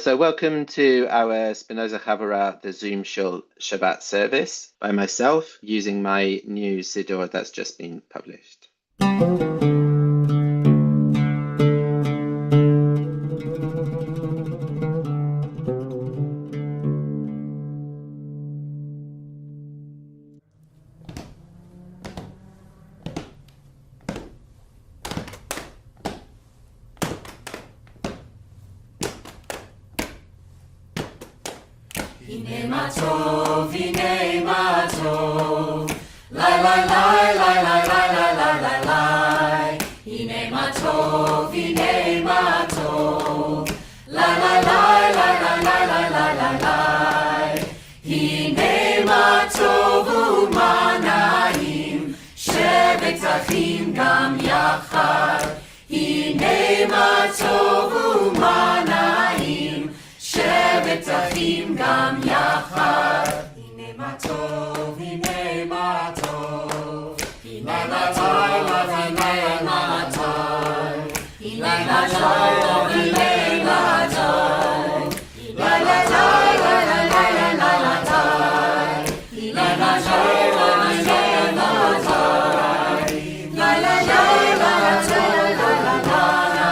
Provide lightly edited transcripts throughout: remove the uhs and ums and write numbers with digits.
So welcome to our Spinoza Chavurah, the Zoom Shabbat service by myself using my new Siddur that's just been published. Hine ma tov, hine ma tov, lai lai lai lai lai lai lai lai lai lai. Hine ma tov, hine ma tov, lai lai lai lai lai lai lai lai lai lai. Hine ma tov u'manaim, shevet achim gam yachad. Hine ma tov u'manaim, shevet achim gam yachad. Hine ma tov, hine ma tov, hine ma tov, hine ma tov, hine ma tov, hine ma tov, la la la la la la la la la la, hine ma tov, hine ma tov, la la la la la la la la,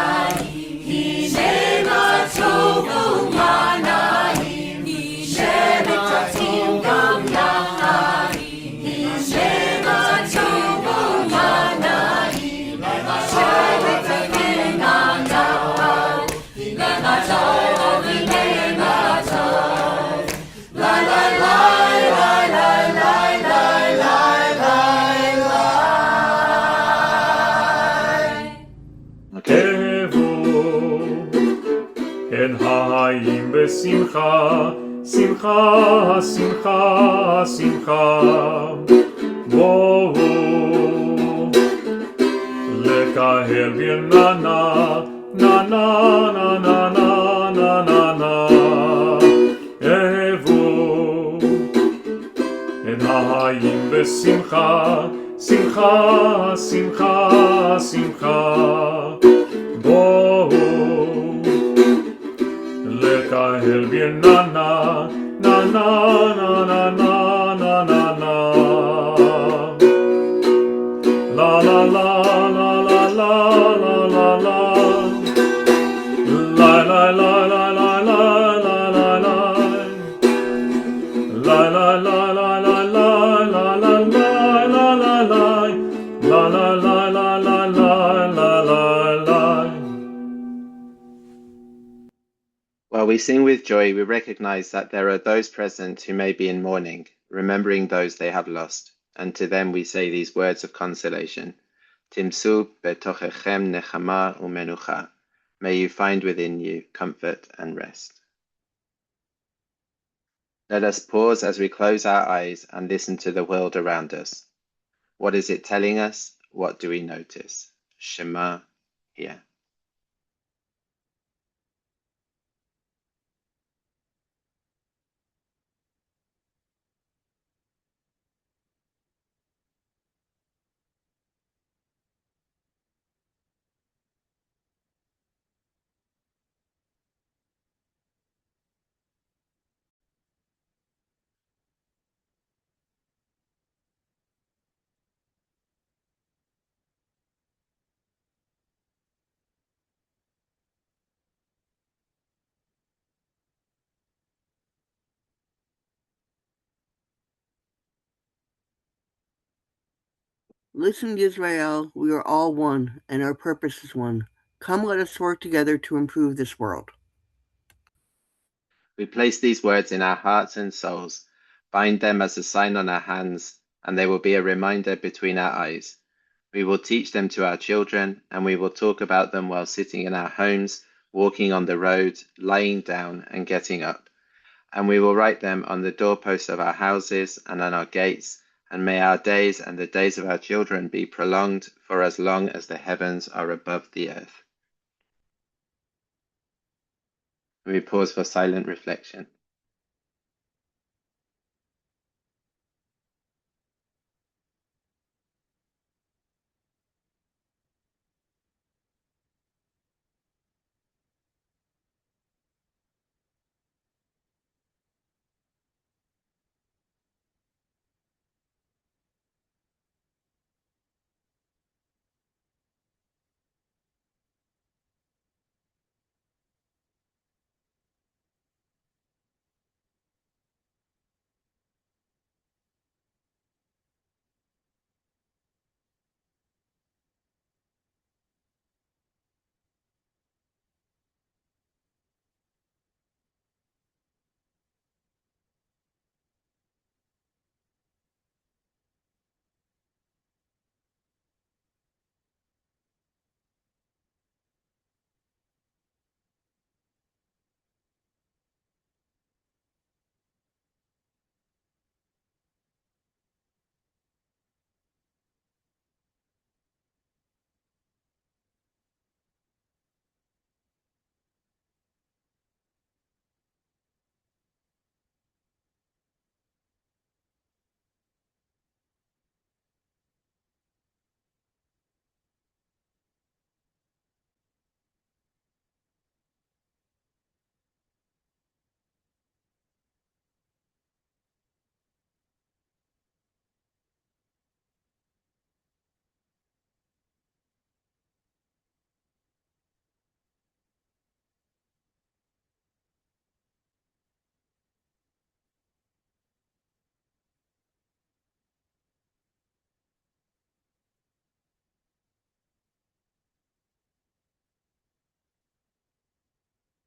hine ma tov u'manaim, shevet achim gam yachad. Hine ma tov u'manaim, shevet achim gam yachad. Hine ma tov, hine ma tov, la la la la la la la la la la. Okay. En hayim besimcha, simcha, simcha, simcha. Bou lekahel bien na na, na na na na na na na na. Evu en hayim besimcha, simcha, simcha, simcha. Bou lekahel bien na na, na na na na na na na na. La la la la la la la la la. La la la la la la la la la. La la la la la la la la la la la la. La la la la la la la la la. While we sing with joy, we recognize that there are those present who may be in mourning, remembering those they have lost, and to them we say these words of consolation. Timsu betochechem nechama u'menucha. May you find within you comfort and rest. Let us pause as we close our eyes and listen to the world around us. What is it telling us? What do we notice? Shema, hear. Listen, Israel, we are all one, and our purpose is one. Come, let us work together to improve this world. We place these words in our hearts and souls, bind them as a sign on our hands, and they will be a reminder between our eyes. We will teach them to our children, and we will talk about them while sitting in our homes, walking on the road, lying down, and getting up. And we will write them on the doorposts of our houses and on our gates, and may our days and the days of our children be prolonged for as long as the heavens are above the earth. We pause for silent reflection.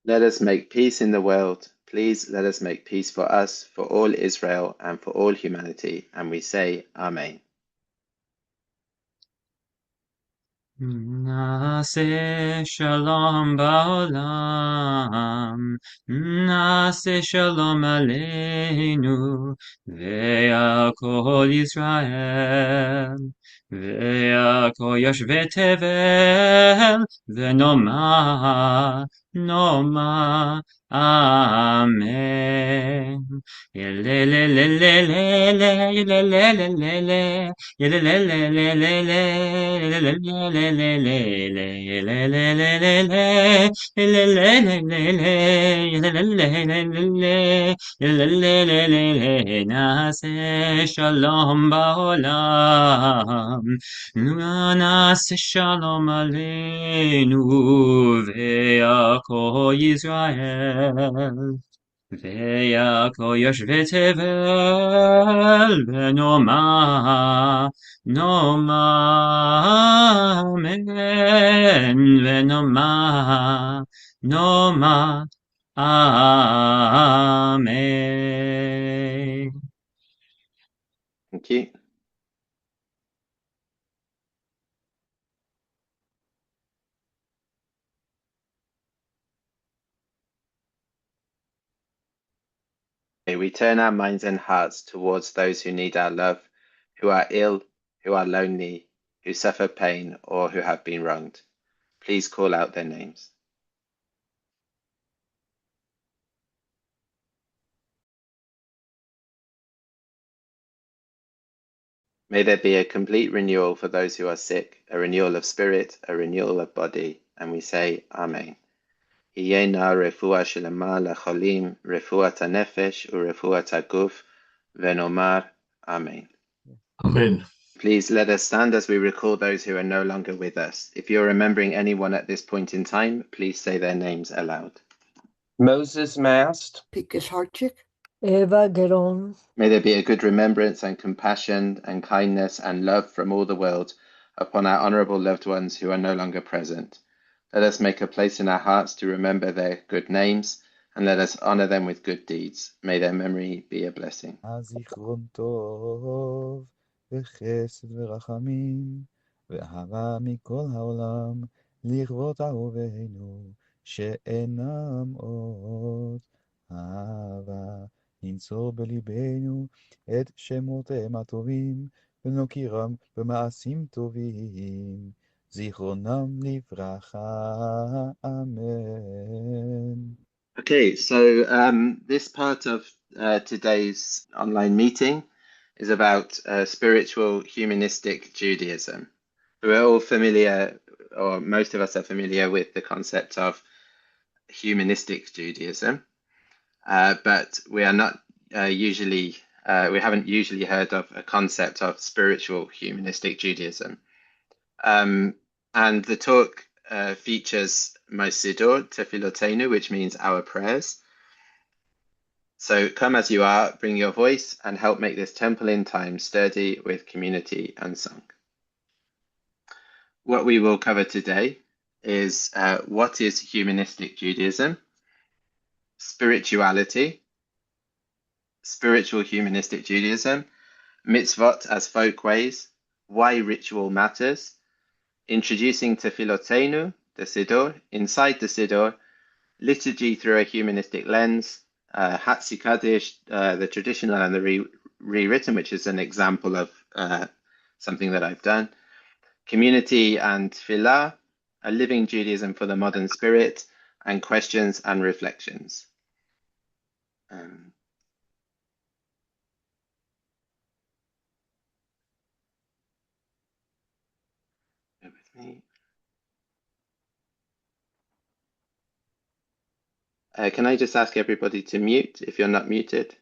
Let us make peace in the world. Please let us make peace for us, for all Israel, and for all humanity. And we say, Amen. נעשה שלום בעולם, נעשה שלום עלינו, ועל כל ישראל, ועל כל יושבי תבל, ונאמר, נאמר, אמן. נעשה שלום בעולם, נעשה שלום עלינו ועל כל ישראל. ועל כל יושבי תבל, ונאמר, נאמר, אמן, ונאמר, נאמר, אמן. Thank you. May we turn our minds and hearts towards those who need our love, who are ill, who are lonely, who suffer pain, or who have been wronged. Please call out their names. May there be a complete renewal for those who are sick, a renewal of spirit, a renewal of body, and we say, Amen. Iyena refuah shelema lacholim, refuat hanefesh, urefuat haguf, venomar, Amen. Amen. Please let us stand as we recall those who are no longer with us. If you're remembering anyone at this point in time, please say their names aloud. Moses Mast, Pikus Hartchick, Eva Geron. May there be a good remembrance and compassion and kindness and love from all the world upon our honorable loved ones who are no longer present. Let us make a place in our hearts to remember their good names, and let us honor them with good deeds. May their memory be a blessing. הזיכרון טוב, וחסד ורחמים, ואהבה מכל העולם, לכבוד אהובינו, שאינם עוד אהבה. ננצור בליבנו את שמותיהם הטובים, ונוקירם במעשים טובים, זיכרונם לברכה, אמן. Okay, so this part of today's online meeting is about spiritual humanistic Judaism. We're all familiar, or most of us are familiar with the concept of humanistic Judaism, but we are not we haven't usually heard of a concept of spiritual humanistic Judaism. And the talk features Siddur Tefilotenu, which means our prayers. So come as you are, bring your voice, and help make this temple in time sturdy with community and song. What we will cover today is what is humanistic Judaism, spirituality, spiritual humanistic Judaism, mitzvot as folk ways, why ritual matters, introducing Tefilotenu, the Siddur, inside the Siddur, liturgy through a humanistic lens, Hatzi Kaddish, the traditional and the rewritten, which is an example of something that I've done, community and Tefillah, a living Judaism for the modern spirit, and questions and reflections. Bear with me. Can I just ask everybody to mute if you're not muted?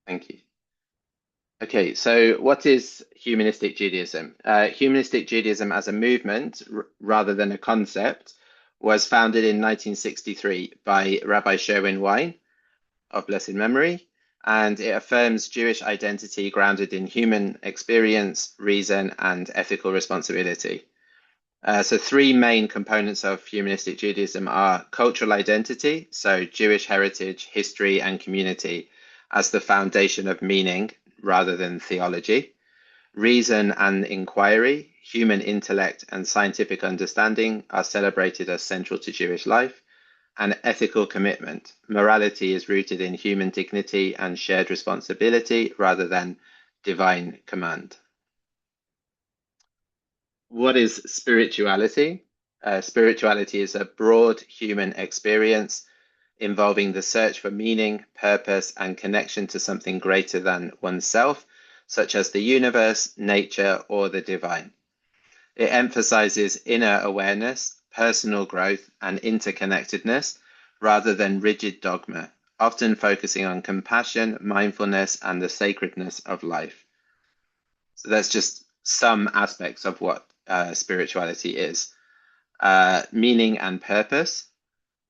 Thank you. Okay, so what is humanistic Judaism? Humanistic Judaism as a movement, rather than a concept, was founded in 1963 by Rabbi Sherwin Wine of blessed memory, and it affirms Jewish identity grounded in human experience, reason, and ethical responsibility. So three main components of humanistic Judaism are cultural identity, so Jewish heritage, history, and community as the foundation of meaning rather than theology. Reason and inquiry, human intellect, and scientific understanding are celebrated as central to Jewish life. And ethical commitment. Morality is rooted in human dignity and shared responsibility rather than divine command. What is spirituality? Spirituality is a broad human experience involving the search for meaning, purpose, and connection to something greater than oneself, such as the universe, nature, or the divine. It emphasizes inner awareness, personal growth, and interconnectedness rather than rigid dogma, often focusing on compassion, mindfulness, and the sacredness of life. So that's just some aspects of what spirituality is. Meaning and purpose,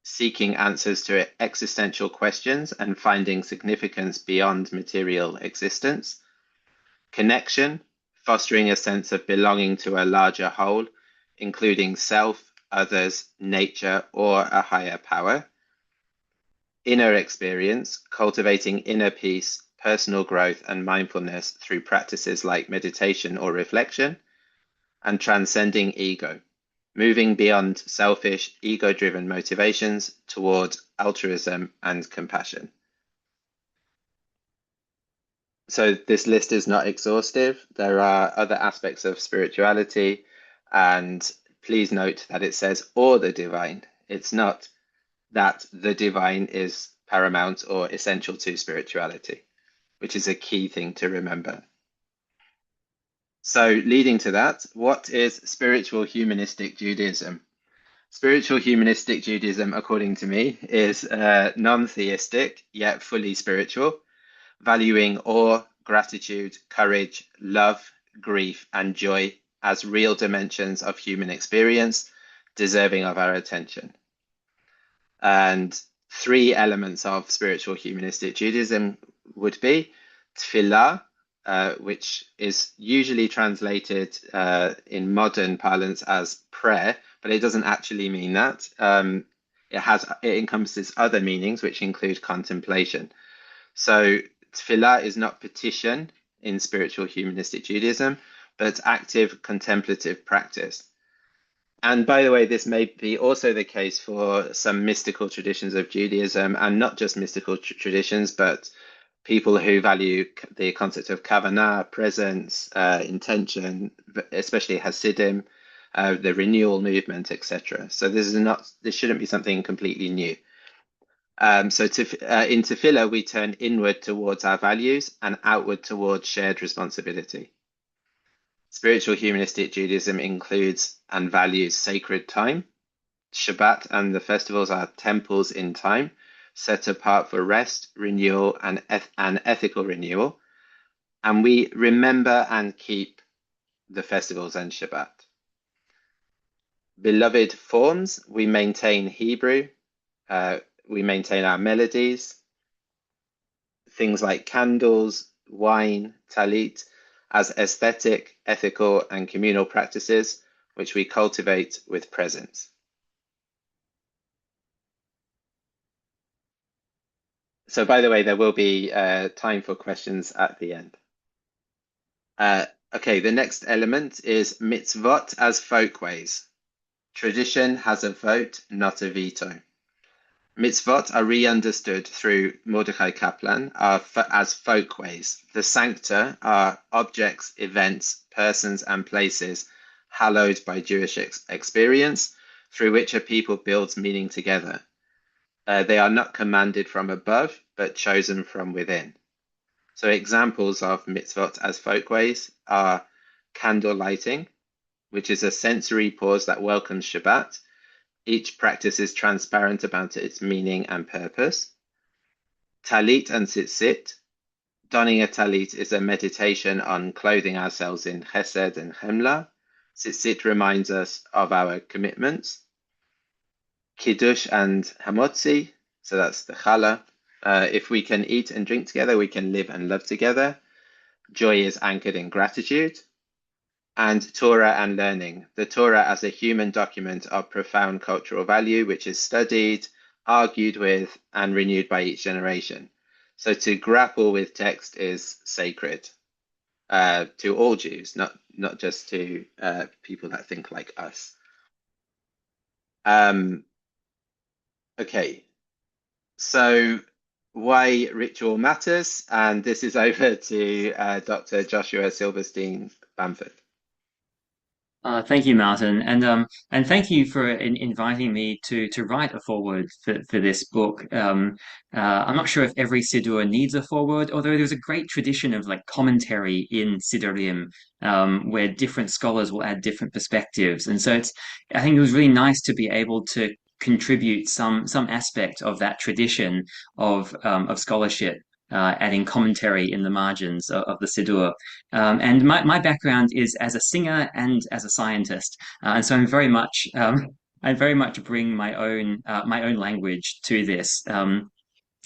seeking answers to existential questions and finding significance beyond material existence. Connection, fostering a sense of belonging to a larger whole, including self, others, nature, or a higher power. Inner experience, cultivating inner peace, personal growth, and mindfulness through practices like meditation or reflection. And transcending ego, moving beyond selfish, ego-driven motivations towards altruism and compassion. So this list is not exhaustive. There are other aspects of spirituality, and please note that it says or the divine. It's not that the divine is paramount or essential to spirituality, which is a key thing to remember. So leading to that, what is spiritual humanistic Judaism? Spiritual humanistic Judaism, according to me, is non-theistic, yet fully spiritual, valuing awe, gratitude, courage, love, grief, and joy as real dimensions of human experience, deserving of our attention. And three elements of spiritual humanistic Judaism would be tefillah, which is usually translated in modern parlance as prayer, but it doesn't actually mean that. It encompasses other meanings, which include contemplation. So tefillah is not petition in spiritual humanistic Judaism, but active contemplative practice. And by the way, this may be also the case for some mystical traditions of Judaism, and not just mystical traditions, but people who value the concept of kavanah, presence, intention, especially Hasidim, the renewal movement, etc. So this shouldn't be something completely new. So in tefillah, we turn inward towards our values and outward towards shared responsibility. Spiritual humanistic Judaism includes and values sacred time. Shabbat and the festivals are temples in time, set apart for rest, renewal, and ethical renewal. And we remember and keep the festivals and Shabbat. Beloved forms, we maintain Hebrew, we maintain our melodies, things like candles, wine, talit, as aesthetic, ethical, and communal practices, which we cultivate with presence. So, by the way, there will be time for questions at the end. Okay, the next element is mitzvot as folkways. Tradition has a vote, not a veto. Mitzvot are re-understood through Mordechai Kaplan as folkways. The sancta are objects, events, persons, and places hallowed by Jewish experience through which a people builds meaning together. They are not commanded from above, but chosen from within. So examples of mitzvot as folkways are candle lighting, which is a sensory pause that welcomes Shabbat. Each practice is transparent about its meaning and purpose. Talit and tzitzit. Donning a talit is a meditation on clothing ourselves in chesed and chemla. Tzitzit reminds us of our commitments. Kiddush and hamotzi, so that's the challah. If we can eat and drink together, we can live and love together. Joy is anchored in gratitude. And Torah and learning. The Torah as a human document of profound cultural value, which is studied, argued with, and renewed by each generation. So to grapple with text is sacred to all Jews, not just to people that think like us. Okay, so why ritual matters, and this is over to Dr. Joshua Silverstein Bamford. Thank you, Martin, and thank you for inviting me to write a foreword for this book. I'm not sure if every Siddur needs a foreword, although there's a great tradition of like commentary in Siddurim, where different scholars will add different perspectives, and so I think it was really nice to be able to contribute some aspect of that tradition of scholarship. Adding commentary in the margins of the Siddur. And my background is as a singer and as a scientist, and so I very much bring my own language to this.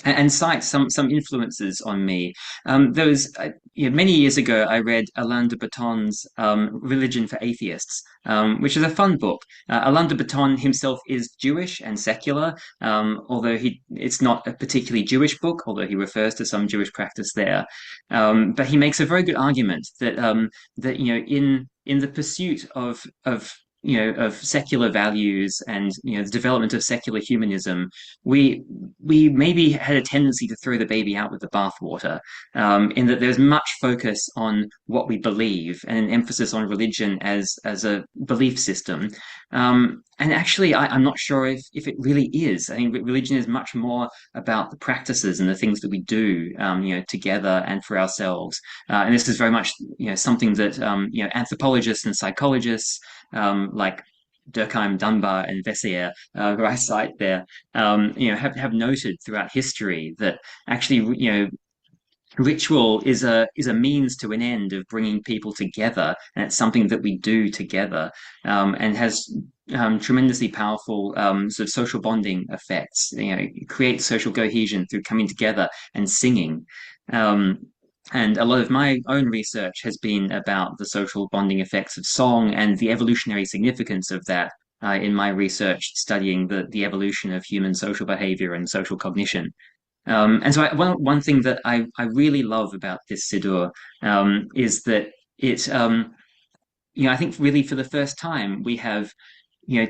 And cite some influences on me. There was many years ago, I read Alain de Botton's Religion for Atheists, which is a fun book. Alain de Botton himself is Jewish and secular, although it's not a particularly Jewish book, although he refers to some Jewish practice there. But he makes a very good argument that in the pursuit of secular values and the development of secular humanism, we maybe had a tendency to throw the baby out with the bathwater, in that there's much focus on what we believe and an emphasis on religion as a belief system. And actually, I'm not sure if it really is. I think religion is much more about the practices and the things that we do, together and for ourselves. And this is very much, something that anthropologists and psychologists like Durkheim, Dunbar, and Vessier, who I cite there, have noted throughout history that actually, ritual is a means to an end of bringing people together, and it's something that we do together, and has tremendously powerful sort of social bonding effects. It creates social cohesion through coming together and singing. And a lot of my own research has been about the social bonding effects of song and the evolutionary significance of that in my research studying the evolution of human social behavior and social cognition. And so one thing that I really love about this Siddur is that I think really for the first time we have,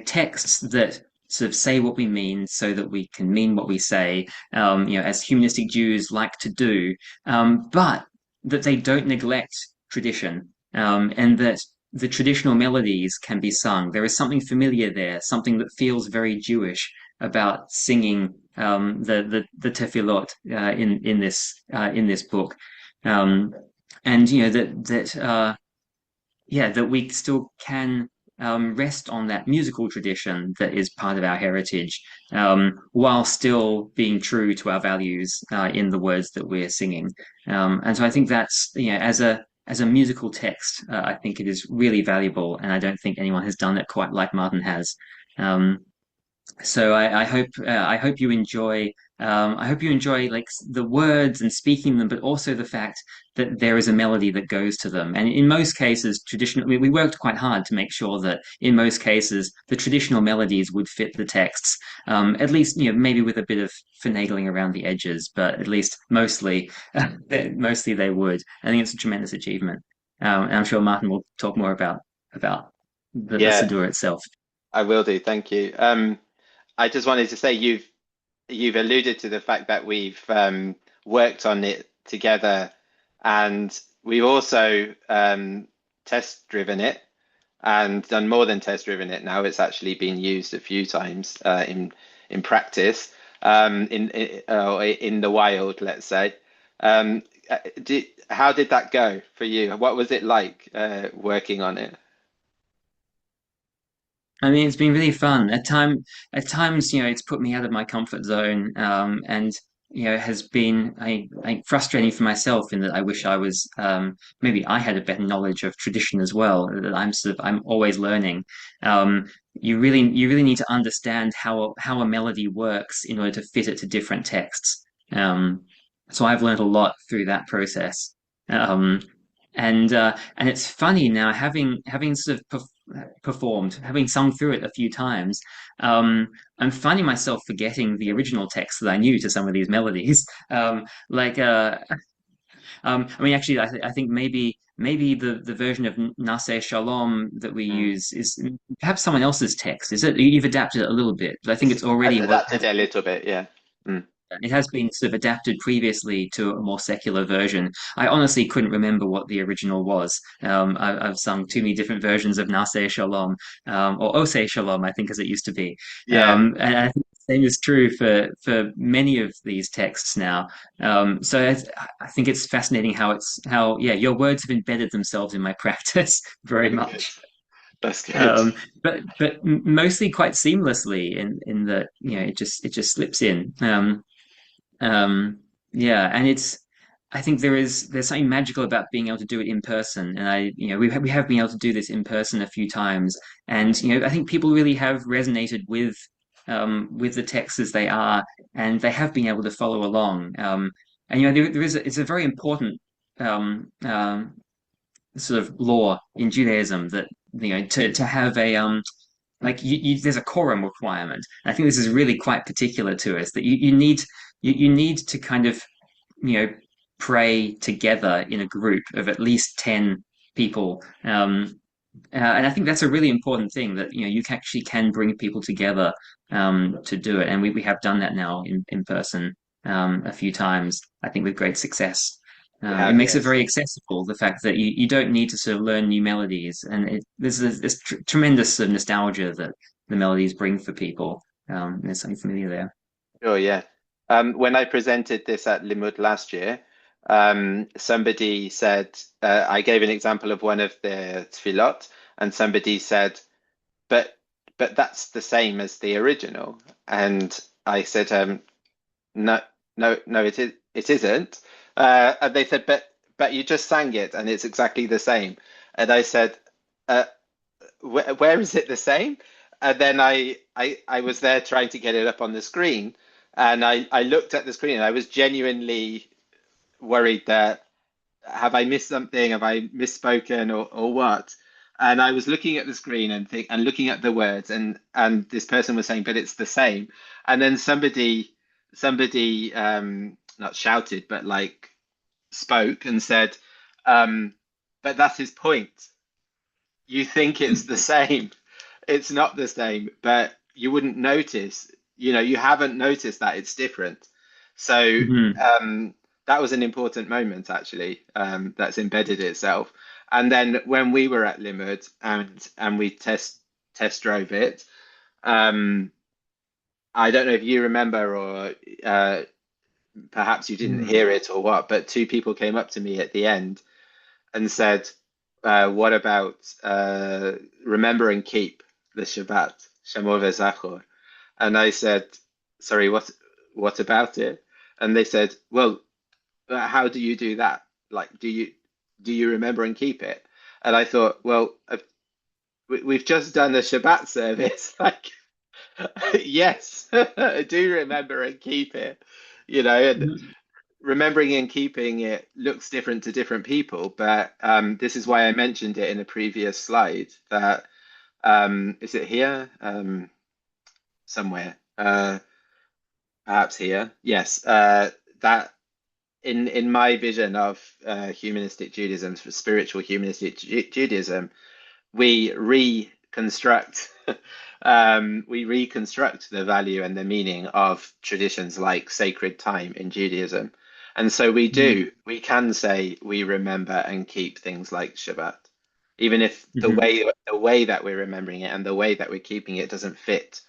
texts that sort of say what we mean so that we can mean what we say, as humanistic Jews like to do, but that they don't neglect tradition, and that the traditional melodies can be sung. There is something familiar there, something that feels very Jewish about singing the tefillot in this book, and that we still can rest on that musical tradition that is part of our heritage, while still being true to our values in the words that we're singing. And so I think that's, as a musical text, I think it is really valuable, and I don't think anyone has done it quite like Martin has. So I hope you enjoy. I hope you enjoy like the words and speaking them, but also the fact that there is a melody that goes to them. And in most cases, traditionally, we worked quite hard to make sure that in most cases the traditional melodies would fit the texts. At least, maybe with a bit of finagling around the edges, but at least mostly they would. I think it's a tremendous achievement. And I'm sure Martin will talk more about the Siddur itself. I will do. Thank you. I just wanted to say you've alluded to the fact that we've worked on it together, and we've also test driven it and done more than test driven it. Now it's actually been used a few times in practice, in the wild, let's say. How did that go for you? What was it like working on it? I mean, it's been really fun. At times, it's put me out of my comfort zone, and has been frustrating for myself in that I wish I was, maybe I had a better knowledge of tradition as well. That I'm always learning. You really need to understand how a melody works in order to fit it to different texts. So I've learned a lot through that process. Um, and it's funny now having sort of performed, having sung through it a few times. I'm finding myself forgetting the original text that I knew to some of these melodies. Like I mean, actually, I think maybe the version of Naseh Shalom that we Mm. use is perhaps someone else's text. Is it? You've adapted it a little bit, but I think it's I've already what adapted it a little bit, yeah. Mm. it has been sort of adapted previously to a more secular version. I honestly couldn't remember what the original was. I've sung too many different versions of Naseh Shalom, or Oseh Shalom, I think, as it used to be. Yeah, And I think the same is true for many of these texts now. I think it's fascinating how yeah, your words have embedded themselves in my practice very good. much. That's good. Um, but mostly quite seamlessly in that it just slips in. Yeah, and I think there's something magical about being able to do it in person, and we have been able to do this in person a few times, and I think people really have resonated with the texts as they are, and they have been able to follow along. And it's a very important um, um, sort of law in Judaism that to have a like there's a quorum requirement. And I think this is really quite particular to us that you need to kind of you know pray together in a group of at least 10 people. And I think that's a really important thing that you actually can bring people together to do it, and we have done that now in person a few times, I think with great success. We It have, makes it yes. very accessible, the fact that you don't need to sort of learn new melodies, and there's this tremendous sort of nostalgia that the melodies bring for people. There's something familiar there. Sure, yeah. When I presented this at Limud last year, somebody said, I gave an example of one of the tefillot, and somebody said, but that's the same as the original. And I said, no, no, it isn't. And they said, but you just sang it, and it's exactly the same. And I said, uh, where is it the same? And then I was there trying to get it up on the screen, and I looked at the screen, and I was genuinely worried that have I missed something? Have I misspoken or what? And I was looking at the screen and looking at the words, and this person was saying, but it's the same. And then somebody not shouted, but like spoke and said, but that's his point. You think it's the same. It's not the same, but you wouldn't notice. You haven't noticed that it's different. So Hmm. that was an important moment, actually, that's embedded itself. And then when we were at Limud and we test drove it, um, I don't know if you remember or perhaps you didn't Hmm. hear it or what, but two people came up to me at the end and said, "What about remember and keep the Shabbat, Shamor v'Zachor?" And I said, "Sorry, what about it?" And they said, "Well, how do you do that? Like, do you remember and keep it?" And I thought, well, we've just done a Shabbat service. Like, yes, I do remember and keep it. And remembering and keeping it looks different to different people, but this is why I mentioned it in a previous slide that is it here? Somewhere. Perhaps here. Yes. That in my vision of humanistic Judaism, for spiritual humanistic Judaism, we reconstruct we reconstruct the value and the meaning of traditions like sacred time in Judaism. And so we can say we remember and keep things like Shabbat, even if the Hmm. way that we're remembering it and the way that we're keeping it doesn't fit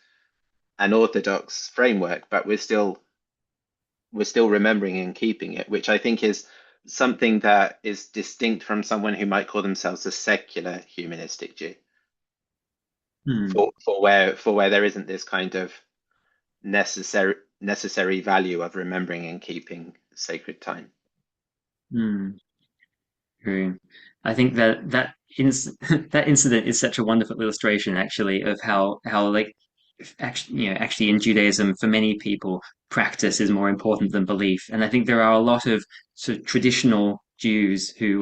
an orthodox framework, but we're still remembering and keeping it, which I think is something that is distinct from someone who might call themselves a secular humanistic Jew, Hmm. for where there isn't this kind of necessary value of remembering and keeping sacred time. Hmm. True. I think that that incident is such a wonderful illustration, actually, of how like actually in Judaism, for many people, practice is more important than belief. And I think there are a lot of sort of traditional Jews who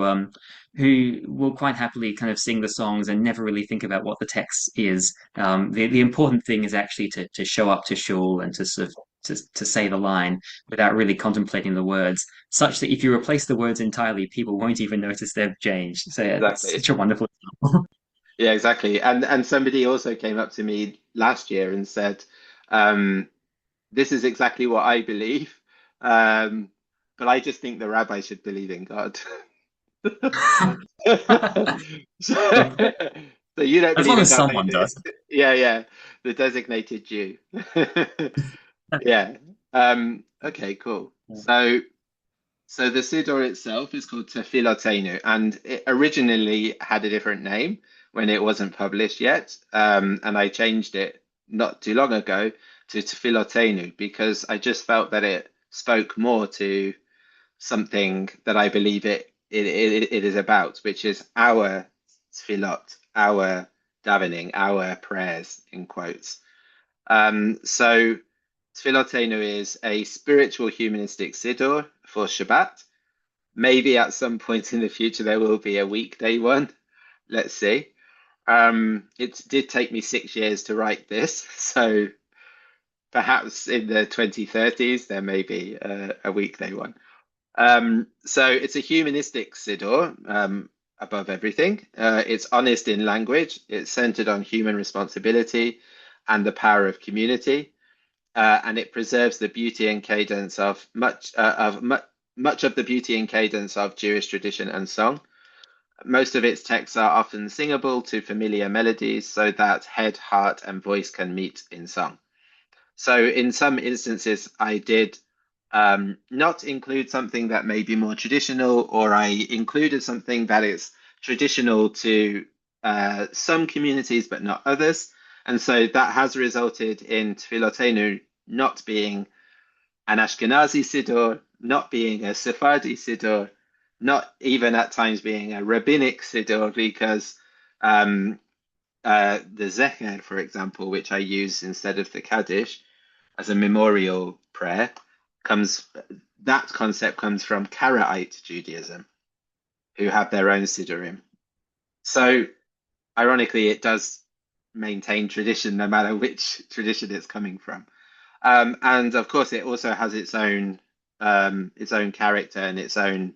will quite happily kind of sing the songs and never really think about what the text is. The important thing is actually to show up to shul and to sort of to say the line without really contemplating the words, such that if you replace the words entirely, people won't even notice they've changed. So yeah, it's Exactly. such a wonderful example. Yeah, exactly. And somebody also came up to me last year and said, this is exactly what I believe. Um, but I just think the rabbi should believe in God. So, so you don't As believe long in as God, but someone does. yeah, yeah, the designated Jew. Yeah. Okay, cool. So the Siddur itself is called Tefilotenu, and it originally had a different name when it wasn't published yet. And I changed it not too long ago to Tefilotenu because I just felt that it spoke more to something that I believe it is about, which is our tefillot, our davening, our prayers in quotes. So Tefilotenu is a spiritual humanistic siddur for Shabbat. Maybe at some point in the future there will be a weekday one. Let's see. It did take me 6 years to write this, so perhaps in the 2030s there may be a weekday one. So it's a humanistic siddur, above everything. It's honest in language. It's centered on human responsibility and the power of community, and it preserves the beauty and cadence of much of the beauty and cadence of Jewish tradition and song. Most of its texts are often singable to familiar melodies, so that head, heart, and voice can meet in song. So in some instances, I did not include something that may be more traditional, or I included something that is traditional to some communities but not others. And so that has resulted in Tefilotenu not being an Ashkenazi Siddur, not being a Sephardi Siddur, not even at times being a rabbinic Siddur, because the Zecher, for example, which I use instead of the Kaddish as a memorial prayer, that concept comes from Karaite Judaism, who have their own Siddurim. So, ironically, it does maintain tradition no matter which tradition it's coming from. And of course, it also has its own character and its own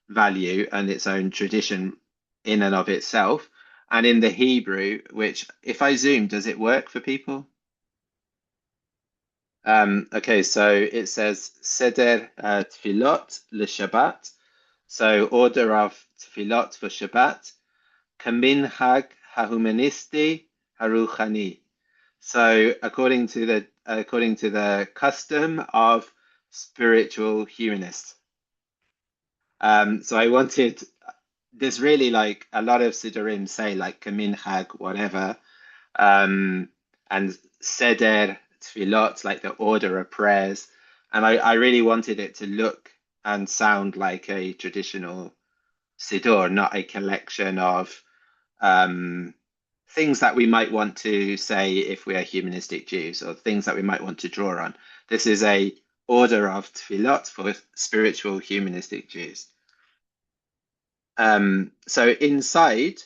value and its own tradition in and of itself. And in the Hebrew, which if I zoom, does it work for people? Okay, so it says Seder Tefillot LeShabbat. So order of Tefillot for Shabbat. Kaminhag HaHumanisti HaRuchani. So according to the custom of spiritual humanists. So I wanted there's really like a lot of Siddurim say like Kaminhag, whatever, and Seder Tefillot, like the order of prayers. And I really wanted it to look and sound like a traditional Siddur, not a collection of things that we might want to say if we are humanistic Jews, or things that we might want to draw on. This is a order of tefillot for spiritual humanistic Jews. So inside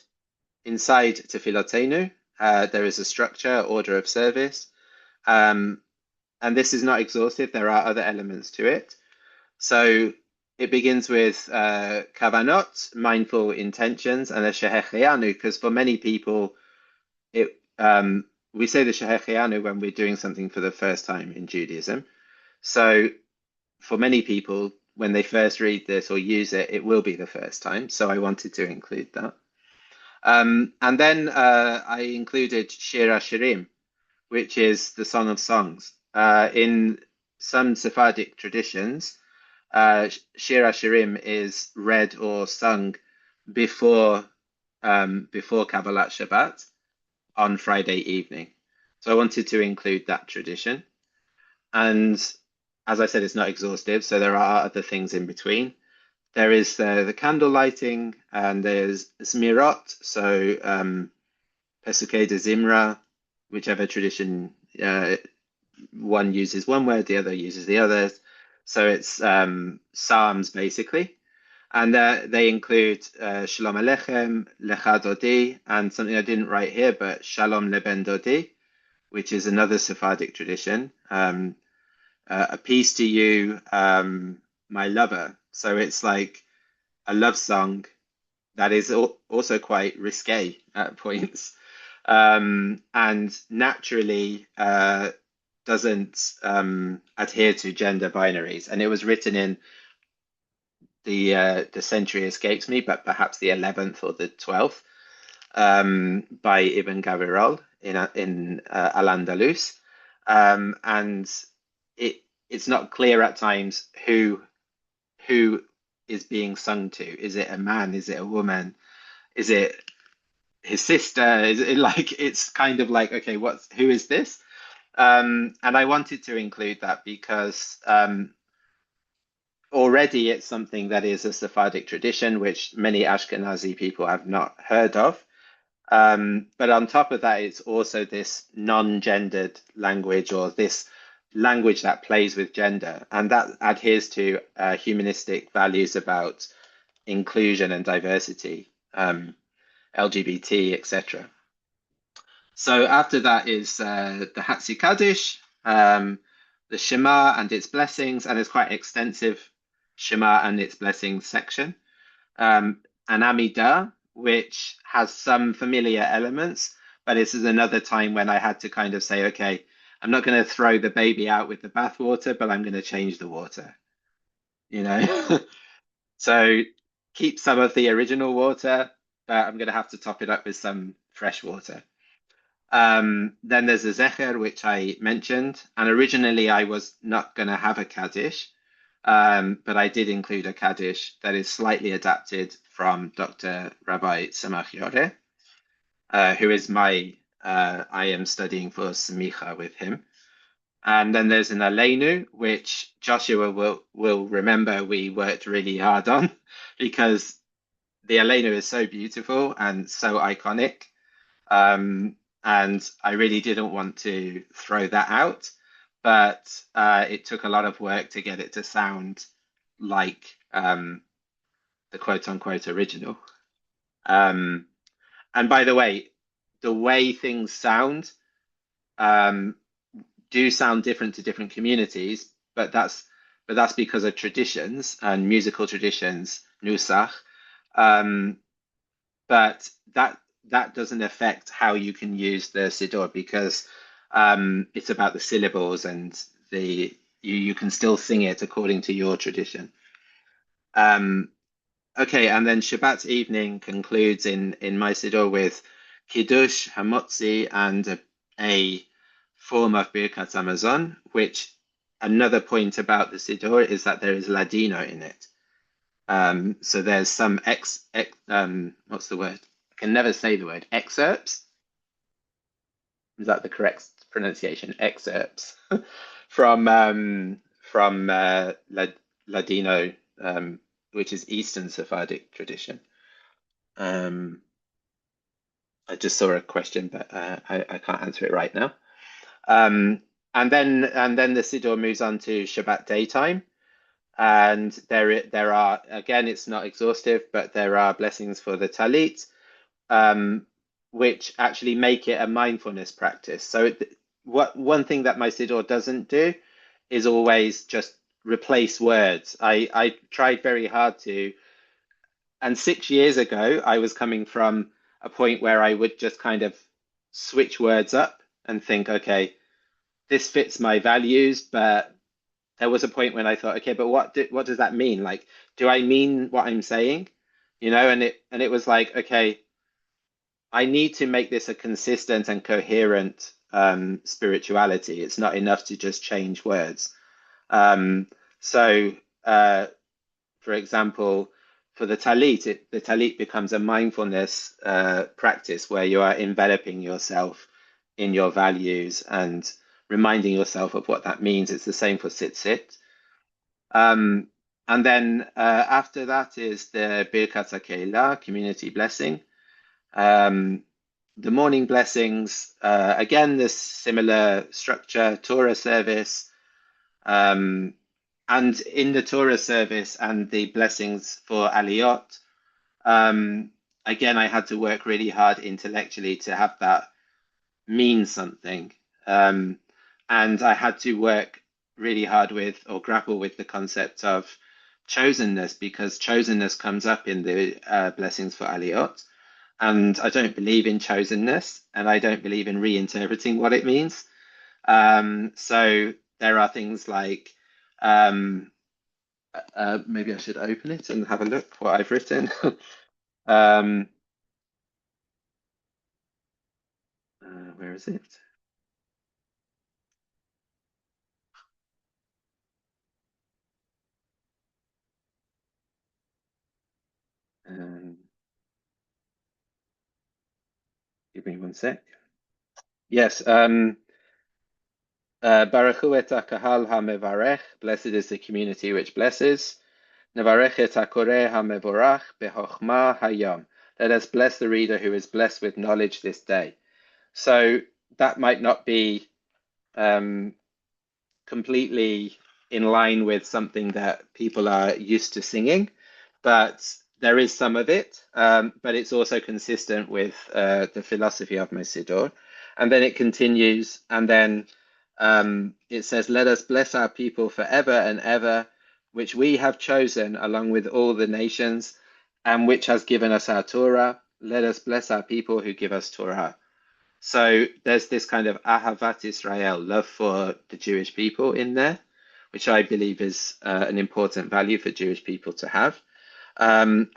Tefilotenu, there is a structure, order of service, and this is not exhaustive. There are other elements to it. So it begins with kavanot, mindful intentions, and a shehechianu, because for many people, we say the shehechianu when we're doing something for the first time in Judaism. So for many people, when they first read this or use it, it will be the first time. So I wanted to include that. And then I included Shir HaShirim, which is the Song of Songs. In some Sephardic traditions, Shir HaShirim is read or sung before Kabbalat Shabbat on Friday evening. So I wanted to include that tradition. And as I said, it's not exhaustive, so there are other things in between. There is the candle lighting, and there's Zmirot, so Pesukei de Zimra, whichever tradition one uses one word, the other uses the other. So it's Psalms basically. And they include Shalom Aleichem, Lecha Dodi, and something I didn't write here, but Shalom Leben Dodi, which is another Sephardic tradition. A peace to you, my lover. So it's like a love song that is also quite risque at points, and naturally doesn't adhere to gender binaries. And it was written in the century escapes me, but perhaps the 11th or the 12th, by Ibn Gabirol in Al-Andalus, and it's not clear at times who is being sung to. Is it a man? Is it a woman? Is it his sister? Is it like, it's kind of like, okay, who is this? And I wanted to include that because already it's something that is a Sephardic tradition, which many Ashkenazi people have not heard of. But on top of that, it's also this non-gendered language, or this language that plays with gender, and that adheres to humanistic values about inclusion and diversity, LGBT, etc. So after that is the Hatzi Kaddish, the Shema and its blessings, and it's quite extensive Shema and its blessings section. An Amidah, which has some familiar elements, but this is another time when I had to kind of say, okay, I'm not going to throw the baby out with the bathwater, but I'm going to change the water, you know? So keep some of the original water, but I'm going to have to top it up with some fresh water. Then there's a Zecher, which I mentioned, and originally I was not going to have a Kaddish, but I did include a Kaddish that is slightly adapted from Dr. Rabbi Tzemach Yoreh, who is I am studying for Smicha with him. And then there's an Aleinu, which Joshua will remember we worked really hard on, because the Aleinu is so beautiful and so iconic. And I really didn't want to throw that out, but it took a lot of work to get it to sound like the quote-unquote original. And by the way things sound do sound different to different communities, but that's because of traditions and musical traditions, nusach. But that doesn't affect how you can use the Siddur, because it's about the syllables, and you can still sing it according to your tradition. Okay, and then Shabbat evening concludes in my Siddur with Kiddush, Hamotzi, and a form of Birkat Hamazon, which another point about the Siddur is that there is Ladino in it. So there's some what's the word? I can never say the word. Excerpts? Is that the correct pronunciation? Excerpts from Ladino, which is Eastern Sephardic tradition. I just saw a question, but I can't answer it right now. And then the Siddur moves on to Shabbat daytime, and there are, again, it's not exhaustive, but there are blessings for the Talit, which actually make it a mindfulness practice. So one thing that my Siddur doesn't do is always just replace words. I tried very hard to, and 6 years ago I was coming from a point where I would just kind of switch words up and think, okay, this fits my values, but there was a point when I thought, okay, but what does that mean? Like, do I mean what I'm saying? You know, and it was like, okay, I need to make this a consistent and coherent spirituality. It's not enough to just change words. So, for example, for the Talit, the Talit becomes a mindfulness practice where you are enveloping yourself in your values and reminding yourself of what that means. It's the same for Tzitzit. And then after that is the Birkat HaKeilah, community blessing. the morning blessings, again, this similar structure, Torah service, and in the Torah service and the blessings for Aliyot, again, I had to work really hard intellectually to have that mean something. And I had to work really hard with or grapple with the concept of chosenness, because chosenness comes up in the blessings for Aliyot. And I don't believe in chosenness, and I don't believe in reinterpreting what it means. So there are things like, maybe I should open it and have a look what I've written. Where is it? Give me one sec. Yes. Baruch hu et hakahal hamevarech. Blessed is the community which blesses. Nevarech et hakoreh hamevorach bechochma hayom. Let us bless the reader who is blessed with knowledge this day. So that might not be completely in line with something that people are used to singing, but there is some of it, but it's also consistent with the philosophy of my Siddur. And then it continues, and then it says, let us bless our people forever and ever, which we have chosen along with all the nations, and which has given us our Torah. Let us bless our people who give us Torah. So there's this kind of Ahavat Israel, love for the Jewish people in there, which I believe is an important value for Jewish people to have. And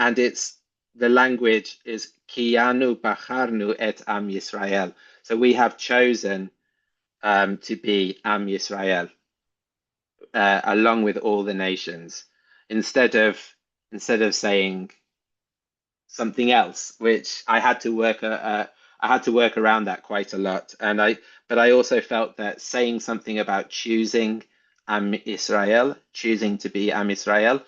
the language is Kiyanu Bacharnu et Am Yisrael. So we have chosen to be Am Yisrael, along with all the nations, instead of saying something else, which I had to work around that quite a lot. But I also felt that saying something about choosing Am Israel, choosing to be Am Israel,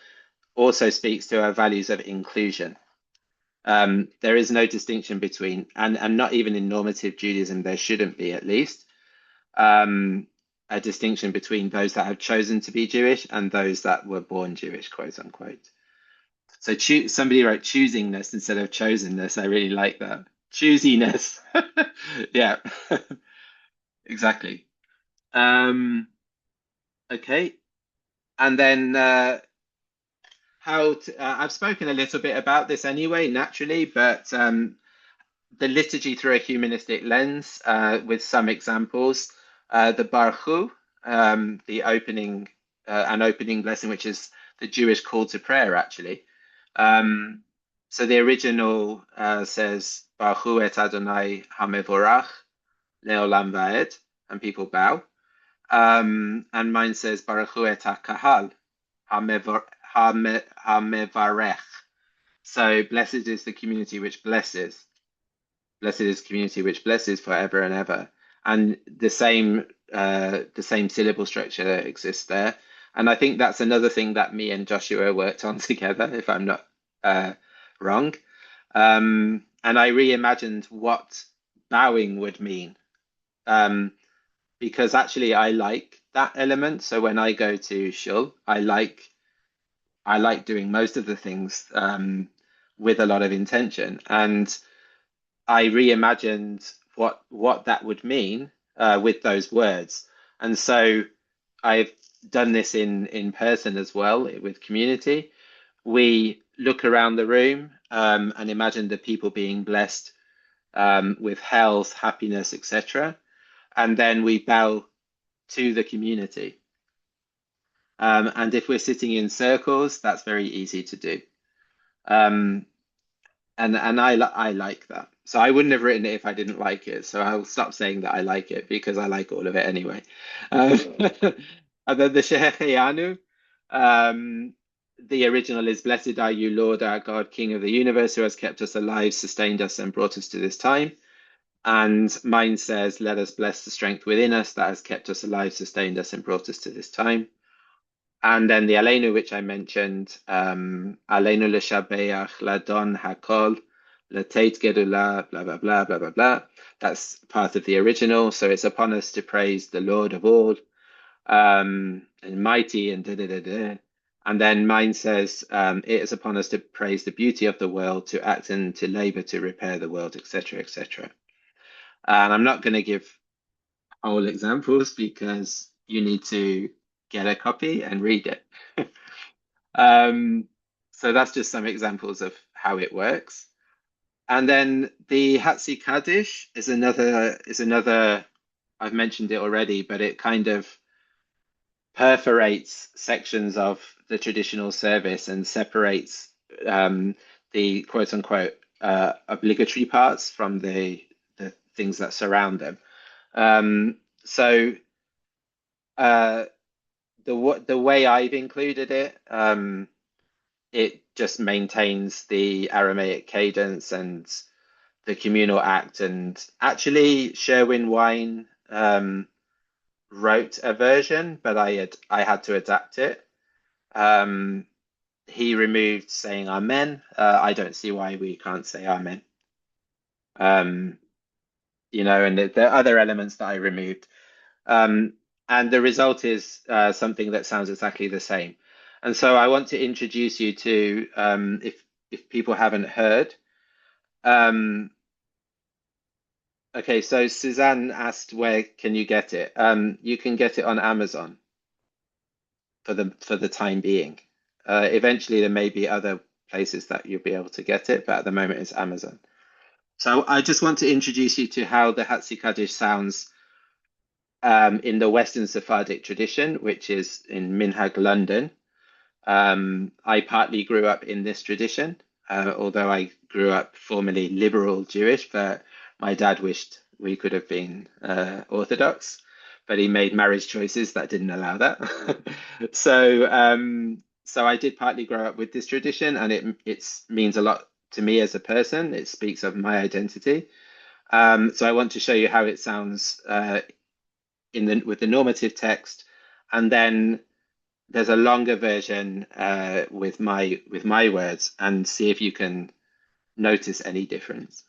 also speaks to our values of inclusion. There is no distinction between, and not even in normative Judaism, there shouldn't be, at least, a distinction between those that have chosen to be Jewish and those that were born Jewish, quote unquote. So somebody wrote choosingness instead of chosenness. I really like that. Choosiness. Yeah, exactly. Okay. And then I've spoken a little bit about this anyway, naturally, but the liturgy through a humanistic lens, with some examples. The Baruch Hu, the opening, an opening blessing, which is the Jewish call to prayer, actually. So the original says Baruch Hu et Adonai Hamevorach Leolam Vaed, and people bow. And mine says Baruch Hu et HaKahal Hamevarech. So blessed is the community which blesses. Blessed is the community which blesses forever and ever. And the same syllable structure exists there. And I think that's another thing that me and Joshua worked on together, if I'm not wrong. And I reimagined what bowing would mean, because actually I like that element. So when I go to shul, I like doing most of the things with a lot of intention, and I reimagined what that would mean with those words. And so I've done this in person as well with community. We look around the room and imagine the people being blessed with health, happiness, etc. And then we bow to the community. And if we're sitting in circles, that's very easy to do. And I like that. So I wouldn't have written it if I didn't like it. So I'll stop saying that I like it, because I like all of it anyway. And then the Shehecheyanu, the original is, blessed are you, Lord our God, King of the universe, who has kept us alive, sustained us, and brought us to this time. And mine says, let us bless the strength within us that has kept us alive, sustained us, and brought us to this time. And then the Aleinu, which I mentioned, Aleinu l'shabeach ladon hakol, Latate Gedula, blah, blah, blah, blah, blah, blah. That's part of the original. So it's upon us to praise the Lord of all, and mighty, and da da da da. And then mine says, it is upon us to praise the beauty of the world, to act and to labor to repair the world, etc., etc. And I'm not going to give whole examples because you need to get a copy and read it. So that's just some examples of how it works. And then the Hatsi Kaddish is another. I've mentioned it already, but it kind of perforates sections of the traditional service and separates the quote unquote obligatory parts from the things that surround them. So the way I've included it, it just maintains the Aramaic cadence and the communal act. And actually, Sherwin Wine wrote a version, but I had to adapt it. He removed saying Amen. I don't see why we can't say Amen. And there are other elements that I removed. And the result is something that sounds exactly the same. And so I want to introduce you to, if people haven't heard. Okay, so Suzanne asked, where can you get it? You can get it on Amazon for the time being. Eventually, there may be other places that you'll be able to get it, but at the moment, it's Amazon. So I just want to introduce you to how the Hatsi Kaddish sounds in the Western Sephardic tradition, which is in Minhag, London. I partly grew up in this tradition, although I grew up formerly liberal Jewish, but my dad wished we could have been Orthodox, but he made marriage choices that didn't allow that. So I did partly grow up with this tradition, and it means a lot to me as a person. It speaks of my identity. So I want to show you how it sounds with the normative text, and then there's a longer version with my words, and see if you can notice any difference.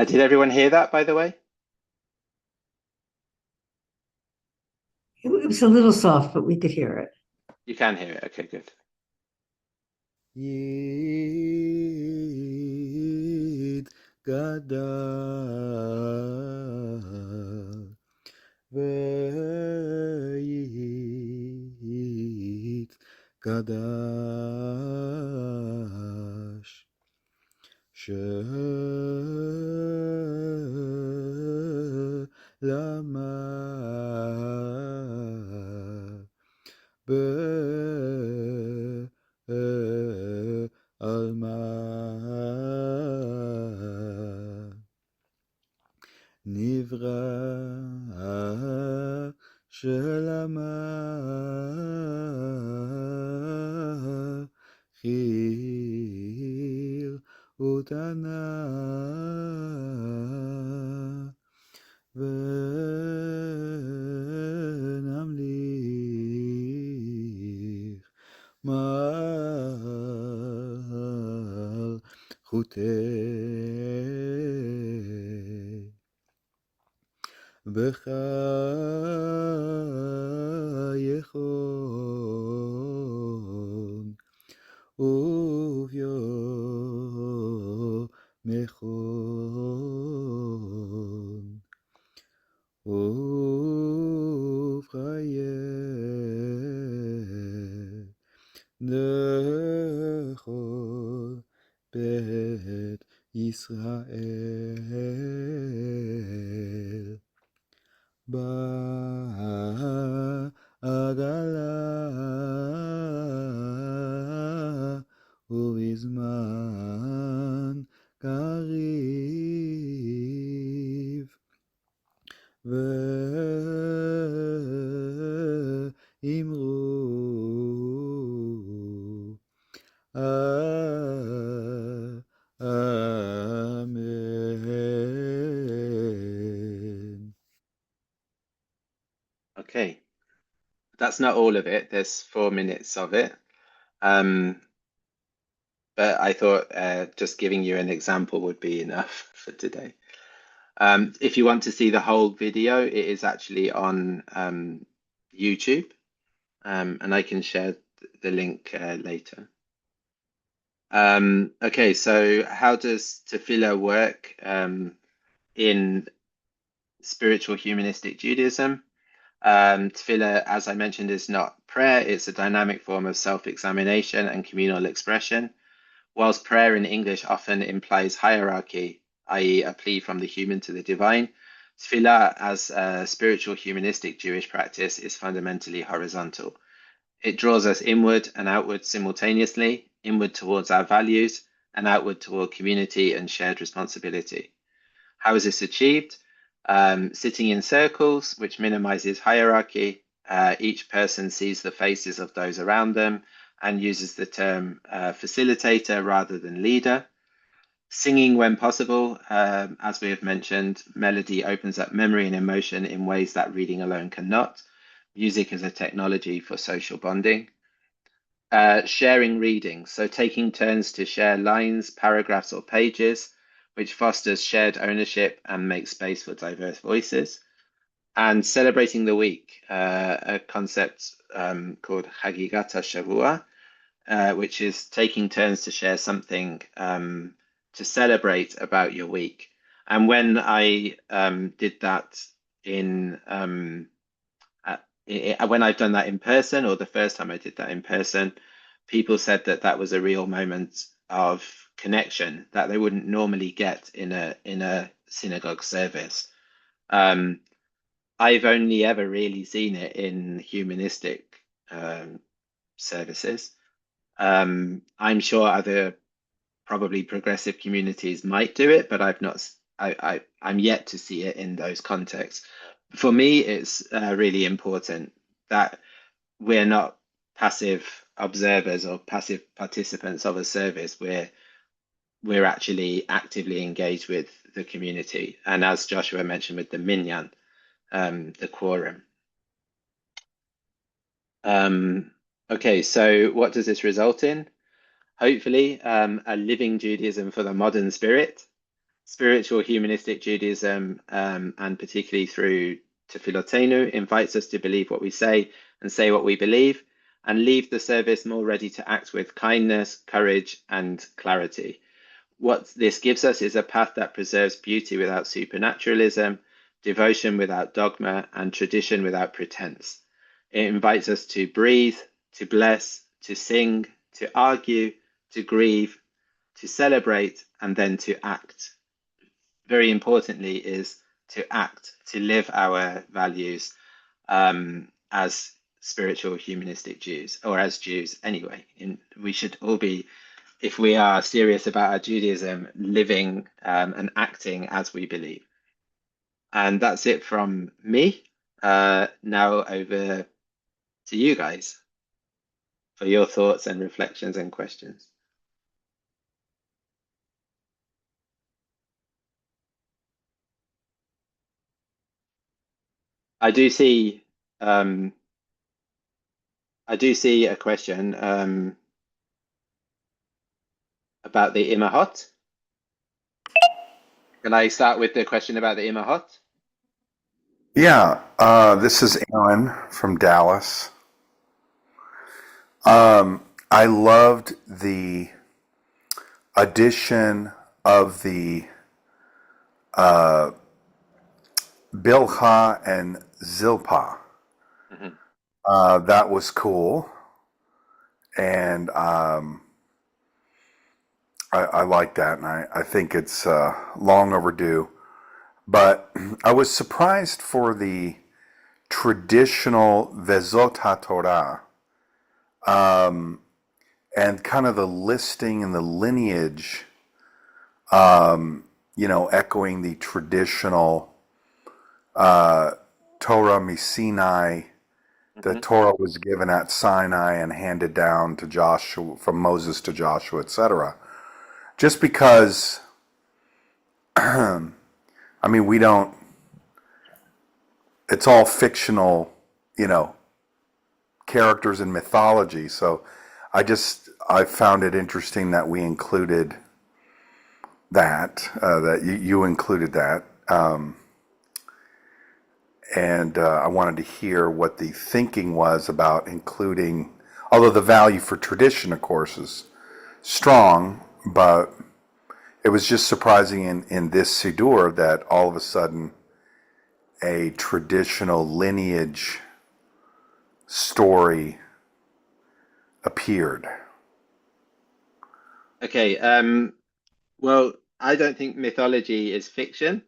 Did everyone hear that, by the way? It was a little soft, but we could hear it. You can hear it. Okay, good. Yid gadal v'yid kadash lama alma nivra shelama chir utana ונמליך מלכותי בך יכון וביום מכון ובחיי לכל בית ישראל בעגלה ובזמן קריב ואמרו Amen. Okay, that's not all of it. There's 4 minutes of it. But I thought just giving you an example would be enough for today. If you want to see the whole video, it is actually on YouTube, and I can share the link later. Okay, so how does tefillah work in spiritual humanistic Judaism? Tefillah, as I mentioned, is not prayer. It's a dynamic form of self-examination and communal expression. Whilst prayer in English often implies hierarchy, i.e., a plea from the human to the divine, tefillah as a spiritual humanistic Jewish practice is fundamentally horizontal. It draws us inward and outward simultaneously, inward towards our values and outward toward community and shared responsibility. How is this achieved? Sitting in circles, which minimizes hierarchy. Each person sees the faces of those around them and uses the term facilitator rather than leader. Singing when possible, as we have mentioned, melody opens up memory and emotion in ways that reading alone cannot. Music is a technology for social bonding. Sharing reading, so taking turns to share lines, paragraphs, or pages, which fosters shared ownership and makes space for diverse voices. And celebrating the week, a concept called Chagigat HaShavua, which is taking turns to share something to celebrate about your week. And when I did that when I've done that in person, or the first time I did that in person, people said that that was a real moment of connection that they wouldn't normally get in a synagogue service. I've only ever really seen it in humanistic services. I'm sure other probably progressive communities might do it, but I'm yet to see it in those contexts. For me, it's really important that we're not passive observers or passive participants of a service. We're actually actively engaged with the community, and as Joshua mentioned with the minyan, the quorum. Okay, so what does this result in? Hopefully, a living Judaism for the modern spirit. Spiritual humanistic Judaism, and particularly through Tefilotenu, invites us to believe what we say and say what we believe, and leave the service more ready to act with kindness, courage, and clarity. What this gives us is a path that preserves beauty without supernaturalism, devotion without dogma, and tradition without pretense. It invites us to breathe, to bless, to sing, to argue, to grieve, to celebrate, and then to act. Very importantly is to act, to live our values as spiritual humanistic Jews, or as Jews anyway. We should all be, if we are serious about our Judaism, living and acting as we believe. And that's it from me. Now over to you guys for your thoughts and reflections and questions. I do see a question about the imahot. Can I start with the question about the imahot? Yeah, this is Aaron from Dallas. I loved the addition of the Bilha and Zilpah. Mm-hmm. That was cool, and I like that, and I think it's long overdue. But I was surprised for the traditional Vezot HaTorah, and kind of the listing and the lineage, echoing the traditional uh, Torah Misinai. The Hmm. Torah was given at Sinai and handed down to Joshua, from Moses to Joshua, etc. Just because, I mean, we don't, it's all fictional, you know, characters and mythology. So I found it interesting that we included that, that you included that. And I wanted to hear what the thinking was about including, although the value for tradition, of course, is strong, but it was just surprising in this Siddur that all of a sudden a traditional lineage story appeared. Okay. Well, I don't think mythology is fiction.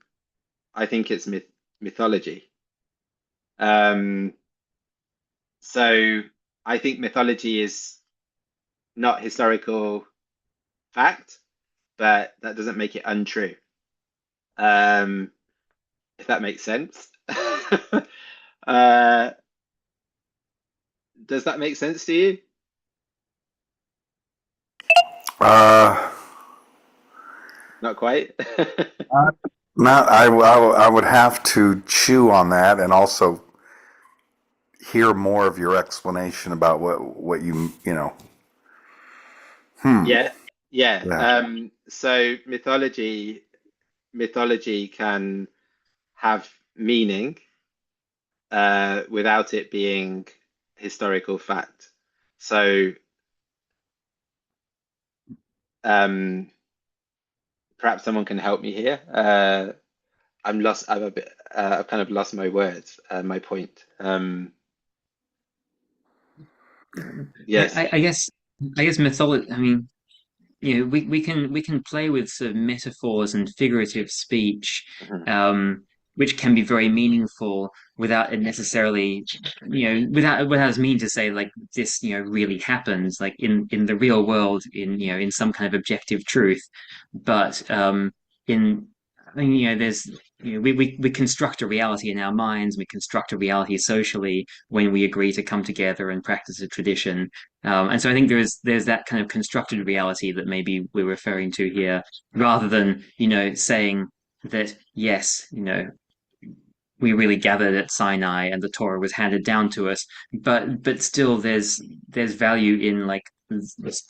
I think it's mythology. Um, so I think mythology is not historical fact, but that doesn't make it untrue. Um, if that makes sense. Uh, does that make sense to you? Uh, Not quite. Not, I would have to chew on that and also hear more of your explanation about what you know. Yeah, yeah. Yeah. So mythology can have meaning without it being historical fact. So um, perhaps someone can help me here. I'm lost. I'm a bit. I've kind of lost my words. My point. Yes. I guess mythology. I mean, you know, we can play with sort of metaphors and figurative speech, Mhm. um, which can be very meaningful without it necessarily, you know, without us mean to say like this, you know, really happens, like in the real world, in you know, in some kind of objective truth. But in I mean, you know, there's you know, we construct a reality in our minds, we construct a reality socially when we agree to come together and practice a tradition. And so I think there's that kind of constructed reality that maybe we're referring to here, rather than you know saying that yes, you know we really gathered at Sinai and the Torah was handed down to us, but still there's value in like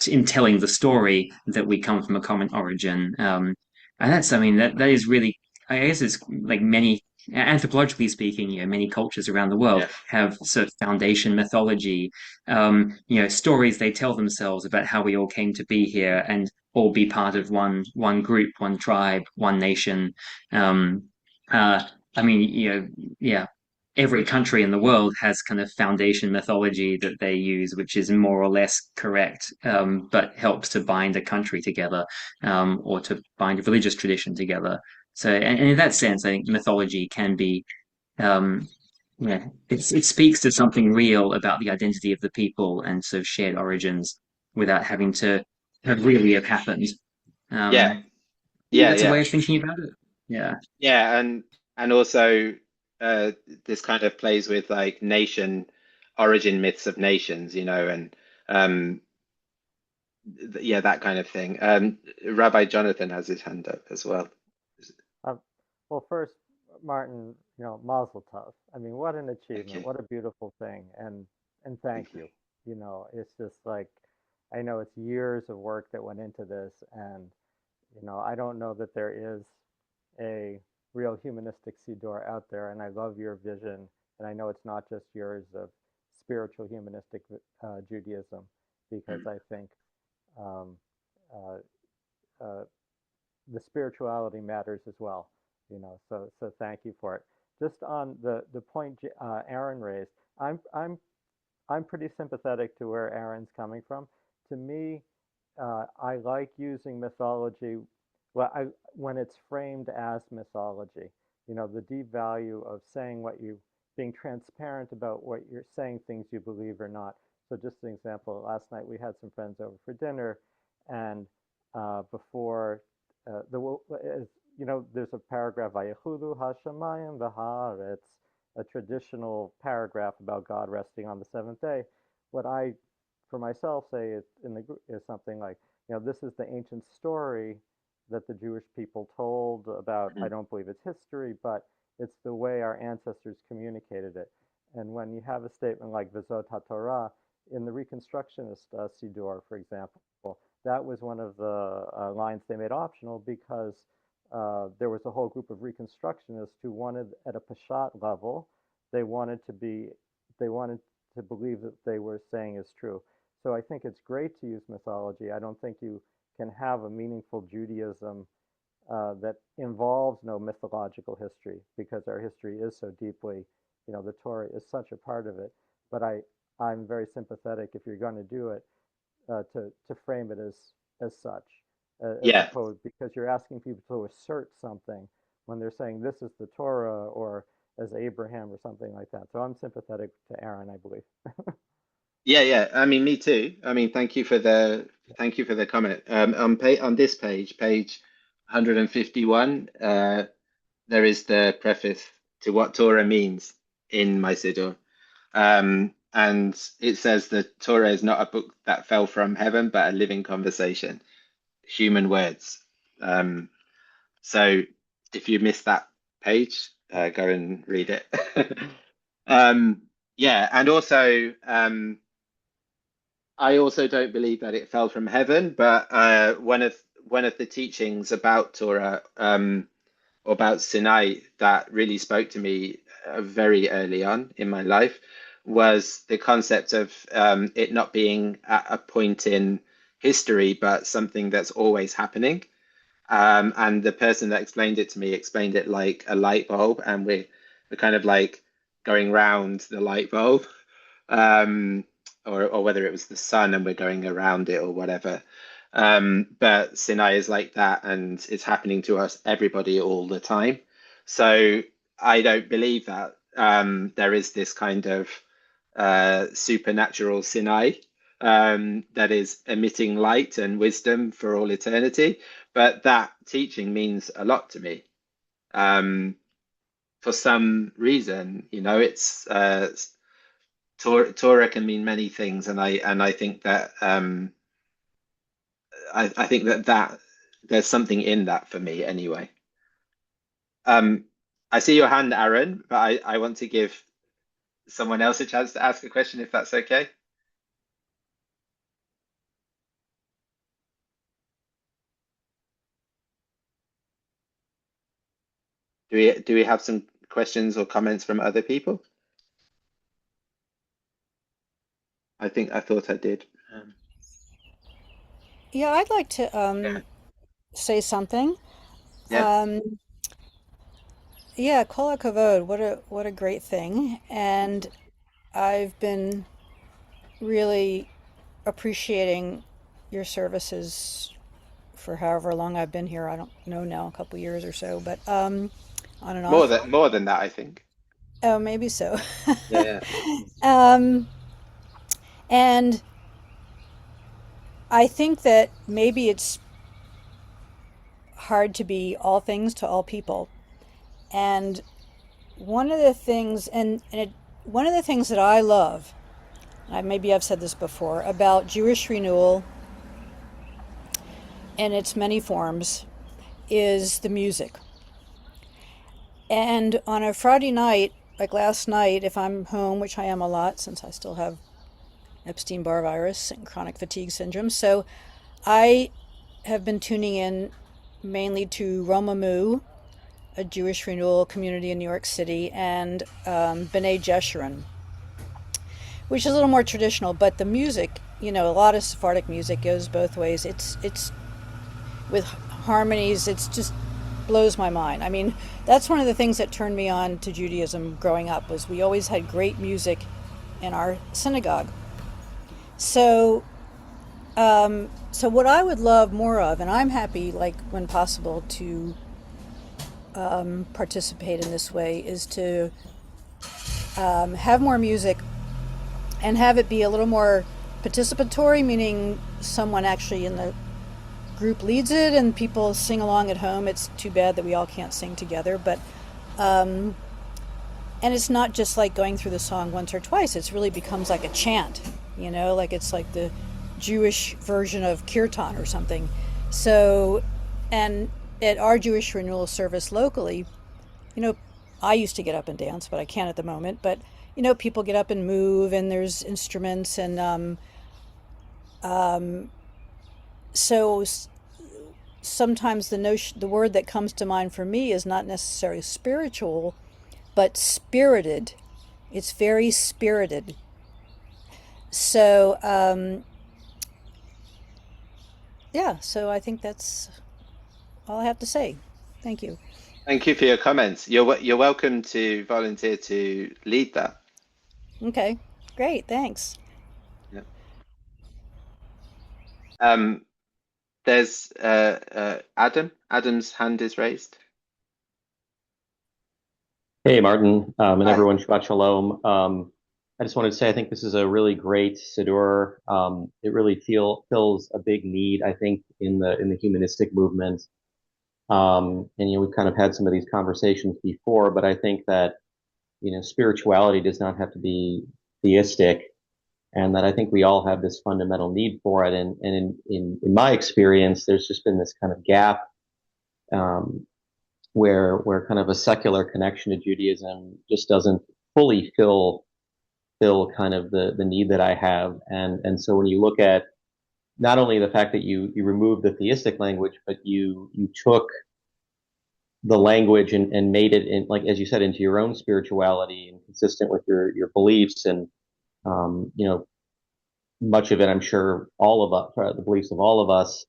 in telling the story that we come from a common origin, and that's I mean that is really I guess it's like many anthropologically speaking, you know, many cultures around the world Yeah. have sort of foundation mythology, you know, stories they tell themselves about how we all came to be here and all be part of one group, one tribe, one nation. Um, uh, I mean, you know, yeah, every country in the world has kind of foundation mythology that they use, which is more or less correct, but helps to bind a country together, or to bind a religious tradition together. So, and in that sense, I think mythology can be, um, yeah, it speaks to something real about the identity of the people and sort of shared origins without having to have really have happened. Yeah. Um, Yeah. that's a way Yeah. of thinking about it. Yeah. Yeah. And also this kind of plays with like nation origin myths of nations, you know, and um, yeah, that kind of thing. Rabbi Jonathan has his hand up as well. Um, well, first, Martin, Mazel Tov. I mean, what an achievement! Okay. What a beautiful thing, and thank Thank you. you. It's just like I know it's years of work that went into this, and I don't know that there is a real humanistic Siddur out there, and I love your vision, and I know it's not just yours of spiritual humanistic Judaism, because Mm. I think um, uh, uh, the spirituality matters as well. So thank you for it. Just on the point Aaron raised, I'm pretty sympathetic to where Aaron's coming from. To me, I like using mythology when it's framed as mythology. The deep value of saying being transparent about what you're saying, things you believe or not. So just an example, last night we had some friends over for dinner, and before there's a paragraph, Vayechudu Hashemayim v'haaretz, a traditional paragraph about God resting on the seventh day. What I, for myself, say is something like, this is the ancient story that the Jewish people told about. I don't believe it's history, but it's the way our ancestors communicated it. And when you have a statement like V'zot HaTorah, in the Reconstructionist Siddur, for example, that was one of the lines they made optional because there was a whole group of Reconstructionists who wanted, at a Peshat level, they wanted to believe that they were saying is true. So I think it's great to use mythology. I don't think you can have a meaningful Judaism that involves no mythological history, because our history is so deeply, the Torah is such a part of it. But I'm very sympathetic, if you're going to do it, to frame it as such, as opposed, because you're asking people to assert something when they're saying this is the Torah or as Abraham or something like that. So I'm sympathetic to Aaron, I believe. Yeah. I mean, me too. I mean, thank you for the comment. On this page 151, there is the preface to what Torah means in my Siddur. And it says that Torah is not a book that fell from heaven, but a living conversation, human words. So if you missed that page, go and read it. Yeah, and also, I also don't believe that it fell from heaven, but one of the teachings about Torah, or about Sinai, that really spoke to me very early on in my life was the concept of it not being at a point in history, but something that's always happening. And the person that explained it to me explained it like a light bulb, and we're kind of like going round the light bulb, or whether it was the sun and we're going around it or whatever. But Sinai is like that, and it's happening to us, everybody, all the time. So I don't believe that there is this kind of supernatural Sinai that is emitting light and wisdom for all eternity. But that teaching means a lot to me. For some reason, it's Torah can mean many things, and I think that I think that there's something in that for me anyway. I see your hand, Aaron, but I want to give someone else a chance to ask a question, if that's okay. Do we have some questions or comments from other people? I thought I did. Yeah, I'd like to say something. Yeah. Yeah, kol hakavod, what a great thing. And I've been really appreciating your services for however long I've been here. I don't know now, a couple years or so, but on and off. More than that, I think. Oh, maybe so. Yeah. And I think that maybe it's hard to be all things to all people. And one of the things, one of the things that I love, maybe I've said this before, about Jewish renewal in its many forms is the music. And on a Friday night, like last night, if I'm home, which I am a lot since I still have Epstein-Barr virus and chronic fatigue syndrome, so I have been tuning in mainly to Romamu, a Jewish renewal community in New York City, and B'nai Jeshurun, which is a little more traditional, but the music, a lot of Sephardic music goes both ways. It's with harmonies, it's just blows my mind. I mean, that's one of the things that turned me on to Judaism growing up, was we always had great music in our synagogue. So what I would love more of, and I'm happy, like when possible, to participate in this way, is to have more music and have it be a little more participatory, meaning someone actually in the group leads it and people sing along at home. It's too bad that we all can't sing together, but and it's not just like going through the song once or twice. It really becomes like a chant, like it's like the Jewish version of kirtan or something. So, and at our Jewish renewal service locally, I used to get up and dance, but I can't at the moment. But people get up and move, and there's instruments, and so sometimes the word that comes to mind for me is not necessarily spiritual, but spirited. It's very spirited. So yeah, so I think that's all I have to say. Thank you. Thank you for your comments. You're welcome to volunteer to lead that. Okay, great, thanks. Yeah. There's Adam. Adam's hand is raised. Hey, Martin, and Hi. everyone, Shabbat Shalom. I just wanted to say I think this is a really great Siddur. It really fills a big need, I think, in the humanistic movement. And we've kind of had some of these conversations before, but I think that spirituality does not have to be theistic, and that I think we all have this fundamental need for it. And in my experience, there's just been this kind of gap where kind of a secular connection to Judaism just doesn't fully fill kind of the need that I have. And so when you look at not only the fact that you remove the theistic language, but you took the language and made it in, like, as you said, into your own spirituality and consistent with your beliefs, and much of it, I'm sure all of us, the beliefs of all of us,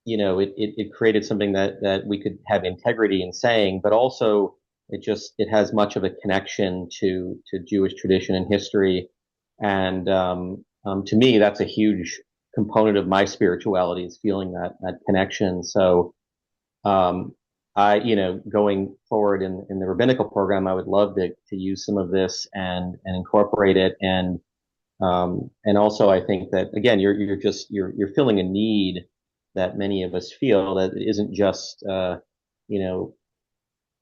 it created something that we could have integrity in saying, but also it has much of a connection to Jewish tradition and history. And to me, that's a huge component of my spirituality, is feeling that connection. So going forward in the rabbinical program, I would love to use some of this and incorporate it. And also I think that, again, you're filling a need that many of us feel, that it isn't just,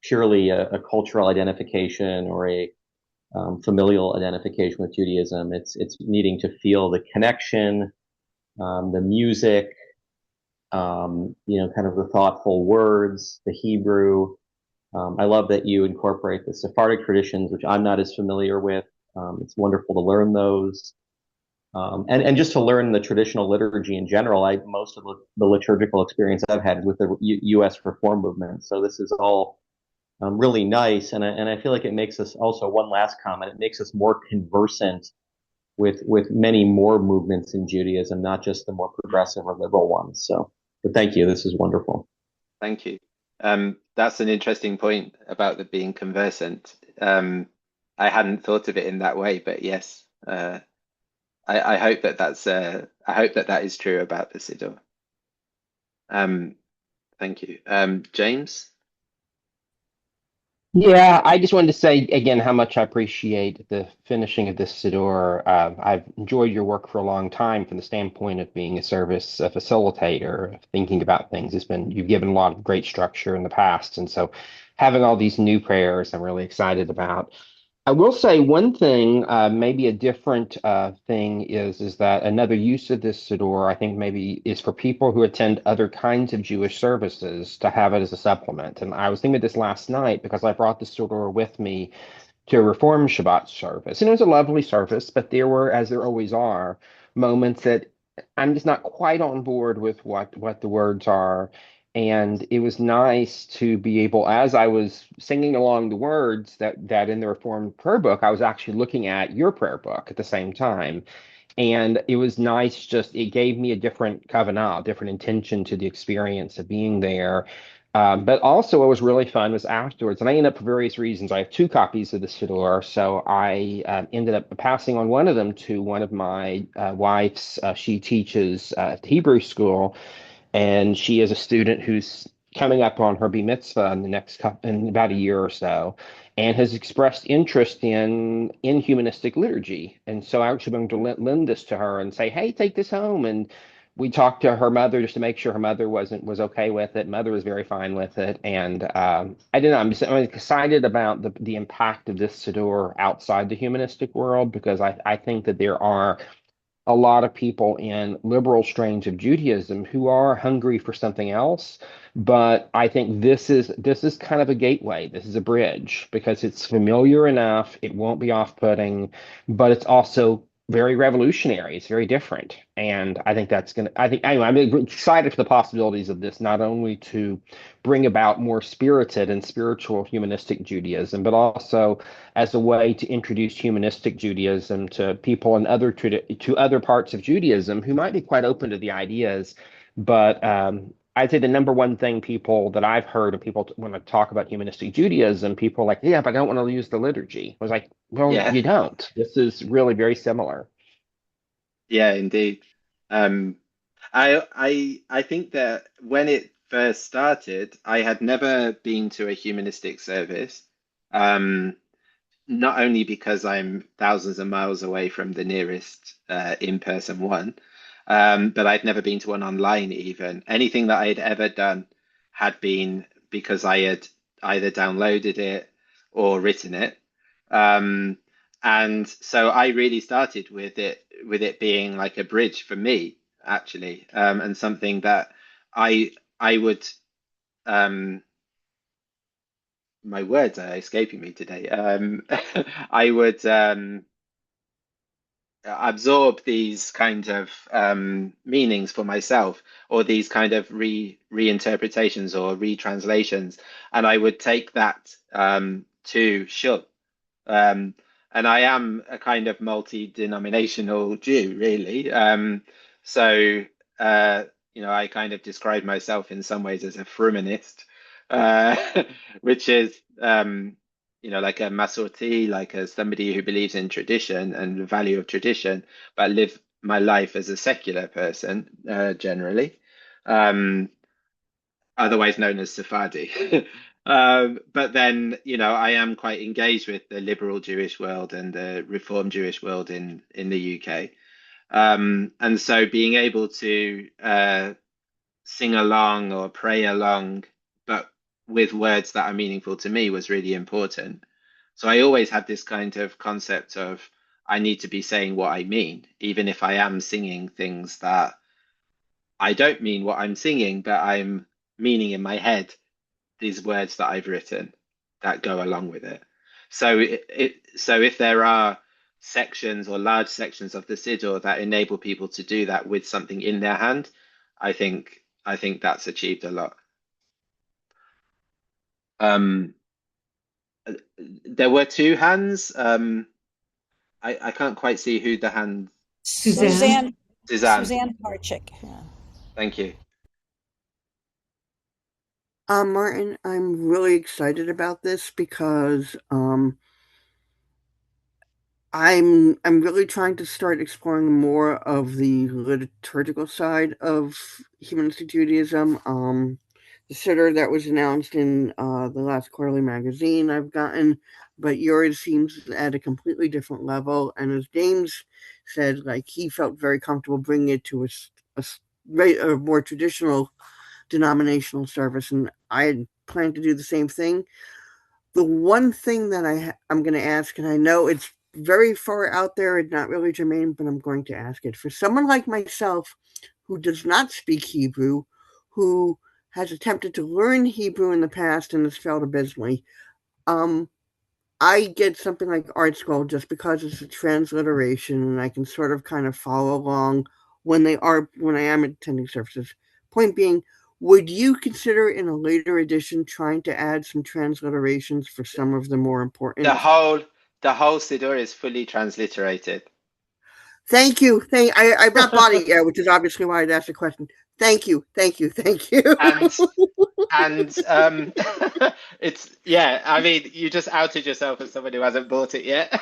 purely a cultural identification or a familial identification with Judaism. It's needing to feel the connection, the music, kind of the thoughtful words, the Hebrew. I love that you incorporate the Sephardic traditions, which I'm not as familiar with. It's wonderful to learn those. And just to learn the traditional liturgy in general. Most of the liturgical experience I've had is with the U.S. Reform movement. So this is all really nice. And I feel like it makes us, also one last comment, it makes us more conversant with many more movements in Judaism, not just the more progressive or liberal ones. So, but thank you. This is wonderful. Thank you. That's an interesting point about the being conversant. I hadn't thought of it in that way, but yes, I hope that is true about the Siddur. Thank you. James? Yeah, I just wanted to say again how much I appreciate the finishing of this Siddur. I've enjoyed your work for a long time from the standpoint of being a service facilitator, thinking about things. You've given a lot of great structure in the past, and so having all these new prayers, I'm really excited about. I will say one thing, maybe a different thing is that another use of this Siddur, I think maybe is for people who attend other kinds of Jewish services to have it as a supplement. And I was thinking of this last night because I brought the Siddur with me to a Reform Shabbat service. And it was a lovely service, but there were, as there always are, moments that I'm just not quite on board with what the words are. And it was nice to be able, as I was singing along the words that in the Reformed prayer book, I was actually looking at your prayer book at the same time. And it was nice, it gave me a different kavanah, different intention to the experience of being there. But also what was really fun was afterwards, and I ended up, for various reasons, I have two copies of the Siddur, so I ended up passing on one of them to one of my wife's. She teaches at Hebrew school, and she is a student who's coming up on her bar mitzvah in about a year or so, and has expressed interest in humanistic liturgy. And so I actually going to lend this to her and say, hey, take this home and we talked to her mother just to make sure her mother was okay with it. Mother was very fine with it, and I don't know. I'm excited about the impact of this Siddur outside the humanistic world, because I think that there are a lot of people in liberal strains of Judaism who are hungry for something else. But I think this is kind of a gateway. This is a bridge because it's familiar enough. It won't be off-putting, but it's also very revolutionary. It's very different. And I think that's gonna, I think anyway, I'm excited for the possibilities of this, not only to bring about more spirited and spiritual humanistic Judaism, but also as a way to introduce humanistic Judaism to people in to other parts of Judaism who might be quite open to the ideas. But I'd say the number one thing people that I've heard of people when I talk about humanistic Judaism, people are like, yeah, but I don't want to use the liturgy. I was like, well, Yeah, you don't. This is really very similar. yeah, indeed. Um, I think that when it first started, I had never been to a humanistic service. Um, Not only because I'm thousands of miles away from the nearest in-person one, but I'd never been to one online even. Anything that I'd ever done had been because I had either downloaded it or written it. Um, and so I really started with it being like a bridge for me, actually, and something that I would my words are escaping me today. I would absorb these kind of meanings for myself, or these kind of reinterpretations or retranslations, and I would take that to Shul. Um, and I am a kind of multi-denominational Jew, really. So, uh, I kind of describe myself in some ways as a Frumanist, uh, which is, like a Masorti, like a somebody who believes in tradition and the value of tradition, but live my life as a secular person, generally. Um, Otherwise known as Sephardi. But then, I am quite engaged with the liberal Jewish world and the Reform Jewish world in the UK. And so being able to sing along or pray along, but with words that are meaningful to me was really important. So I always had this kind of concept of I need to be saying what I mean, even if I am singing things that I don't mean what I'm singing, but I'm meaning in my head these words that I've written that go along with it. So if there are sections or large sections of the Siddur that enable people to do that with something in their hand, I think that's achieved a lot. Um, there were two hands. I can't quite see who the hand. Suzanne? Suzanne, Suzanne Parchik. Yeah. thank you. Martin, I'm really excited about this because I'm really trying to start exploring more of the liturgical side of humanistic Judaism. The Siddur that was announced in the last quarterly magazine I've gotten, but yours seems at a completely different level. And as James said, like he felt very comfortable bringing it to a more traditional denominational service, and I had planned to do the same thing. The one thing that I'm going to ask, and I know it's very far out there and not really germane, but I'm going to ask it. For someone like myself who does not speak Hebrew, who has attempted to learn Hebrew in the past and has failed abysmally, um, I get something like Art Scroll just because it's a transliteration and I can sort of kind of follow along when I am attending services. Point being, would you consider in a later edition trying to add some transliterations for some of the more The important? whole the whole Siddur is fully transliterated. Thank you. I've not bought it yet, which is obviously why I'd asked the question. Thank you. Thank you. Thank you. And and it's yeah, I mean, you just outed yourself as someone who hasn't bought it yet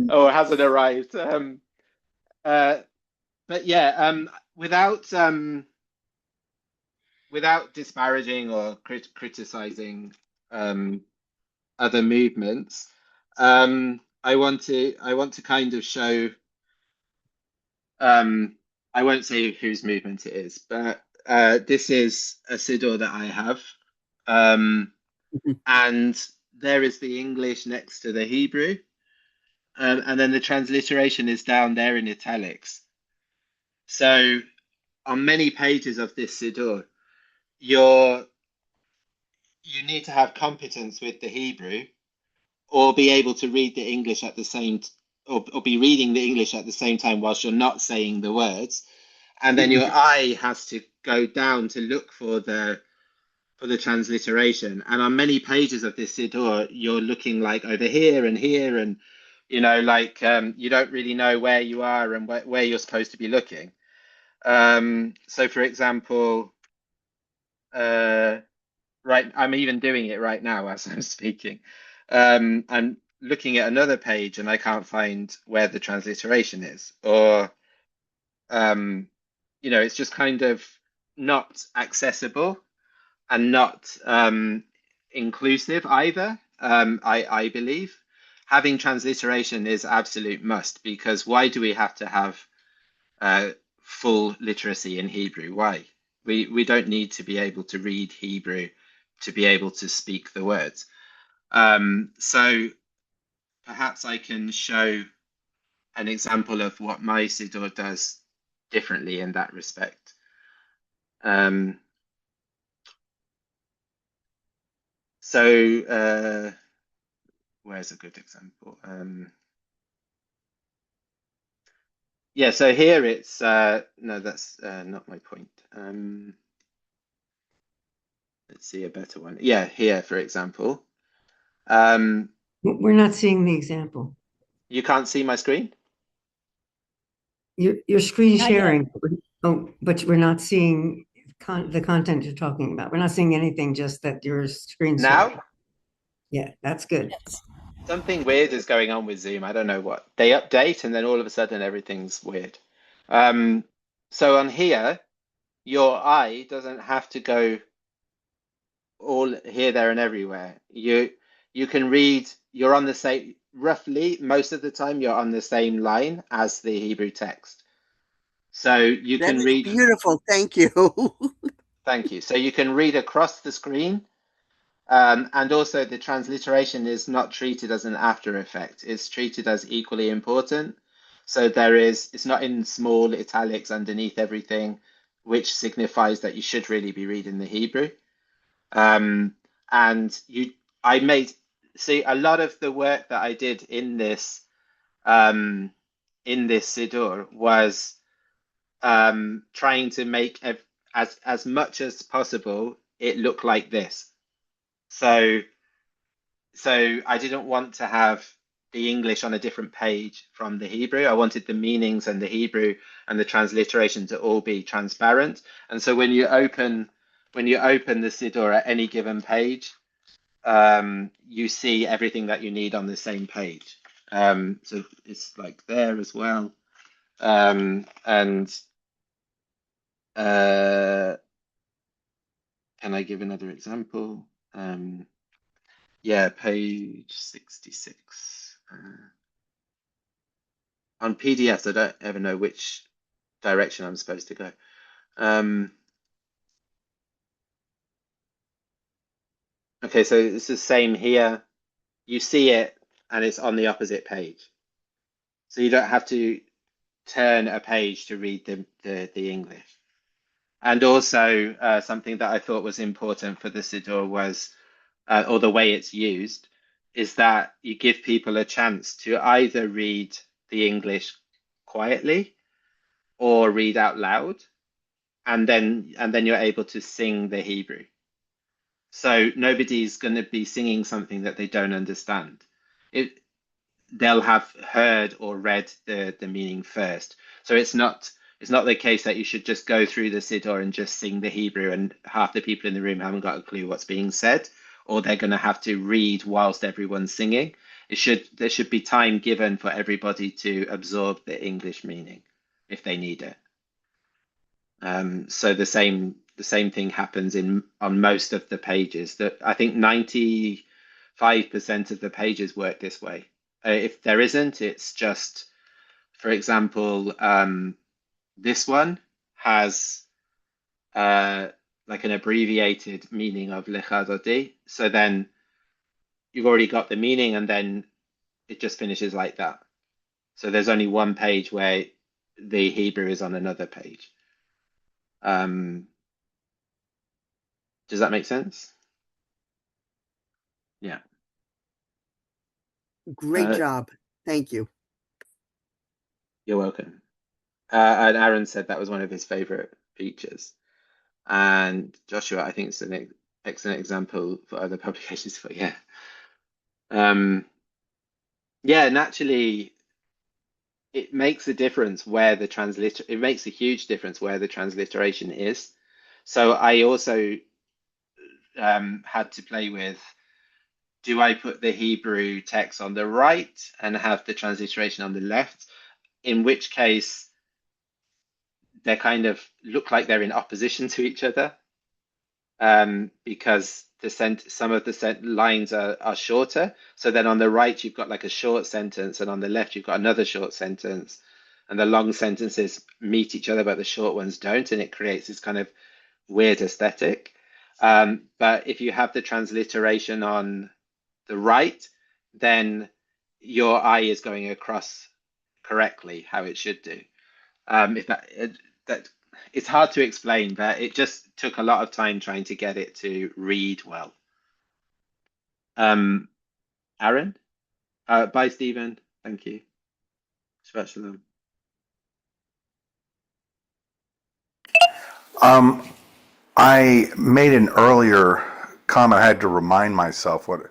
or hasn't arrived. Uh, but yeah, without without disparaging or criticizing um, other movements, I want to kind of show. I won't say whose movement it is, but this is a Siddur that I have. And there is the English next to the Hebrew. And then the transliteration is down there in italics. So on many pages of this Siddur, you need to have competence with the Hebrew or be able to read the English at the same or be reading the English at the same time whilst you're not saying the words. And then your eye has to go down to look for the transliteration. And on many pages of this Siddur, you're looking like over here and here, and like you don't really know where you are and where you're supposed to be looking. So, for example, right, I'm even doing it right now as I'm speaking. I'm looking at another page and I can't find where the transliteration is, or it's just kind of not accessible and not inclusive either. I believe having transliteration is absolute must, because why do we have to have full literacy in Hebrew? Why? We don't need to be able to read Hebrew to be able to speak the words. So perhaps I can show an example of what my Siddur does differently in that respect. So where's a good example? Yeah, so here it's no, that's not my point. Let's see a better one. Yeah, here, for example. We're not seeing the example. You can't see my screen? Your screen Not yet. sharing. Oh, but we're not seeing the content you're talking about. We're not seeing anything, just that your screen sharing. Now? Yeah, that's good. Yes. Something weird is going on with Zoom. I don't know what. They update and then all of a sudden everything's weird. So on here, your eye doesn't have to go all here, there, and everywhere. You can read, you're on the same, roughly most of the time you're on the same line as the Hebrew text. So you That can is read, beautiful. Thank you. thank you. So you can read across the screen. And also the transliteration is not treated as an after effect. It's treated as equally important. So it's not in small italics underneath everything, which signifies that you should really be reading the Hebrew. And see a lot of the work that I did in this Siddur was trying to make as much as possible it look like this. So I didn't want to have the English on a different page from the Hebrew. I wanted the meanings and the Hebrew and the transliteration to all be transparent. And so when you open the Siddur at any given page, you see everything that you need on the same page. So it's like there as well. And can I give another example? Yeah, page 66. On PDFs, I don't ever know which direction I'm supposed to go. Okay, so it's the same here. You see it, and it's on the opposite page. So you don't have to turn a page to read the English. And also, something that I thought was important for the Siddur was, or the way it's used, is that you give people a chance to either read the English quietly or read out loud, and then you're able to sing the Hebrew. So nobody's going to be singing something that they don't understand. They'll have heard or read the meaning first. So it's not the case that you should just go through the Siddur and just sing the Hebrew and half the people in the room haven't got a clue what's being said, or they're going to have to read whilst everyone's singing. There should be time given for everybody to absorb the English meaning if they need it. So the same thing happens on most of the pages. That I think 95% of the pages work this way. If there isn't, it's just, for example, This one has like an abbreviated meaning of Lecha Dodi. So then you've already got the meaning, and then it just finishes like that. So there's only one page where the Hebrew is on another page. Does that make sense? Yeah. Great job. Thank you. You're welcome. And Aaron said that was one of his favorite features. And Joshua, I think, it's an excellent example for other publications. But yeah. Yeah, naturally, it makes a difference where the it makes a huge difference where the transliteration is. So I also had to play with, do I put the Hebrew text on the right and have the transliteration on the left? In which case, they kind of look like they're in opposition to each other, because some of the lines are shorter. So then on the right, you've got like a short sentence, and on the left, you've got another short sentence. And the long sentences meet each other, but the short ones don't. And it creates this kind of weird aesthetic. But if you have the transliteration on the right, then your eye is going across correctly how it should do. If that it's hard to explain, but it just took a lot of time trying to get it to read well. Aaron? Bye, Stephen. Thank you. Shabbat shalom. I made an earlier comment. I had to remind myself what.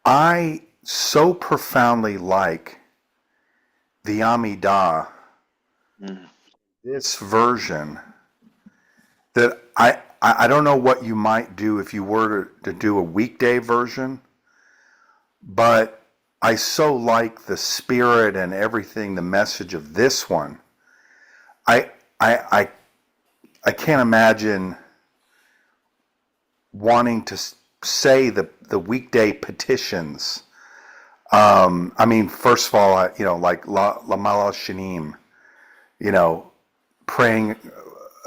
I so profoundly like the Amidah, this version, that I don't know what you might do if you were to do a weekday version, but I so like the spirit and everything, the message of this one. I can't imagine wanting to say the weekday petitions. I mean, first of all, like La Mala Shanim, praying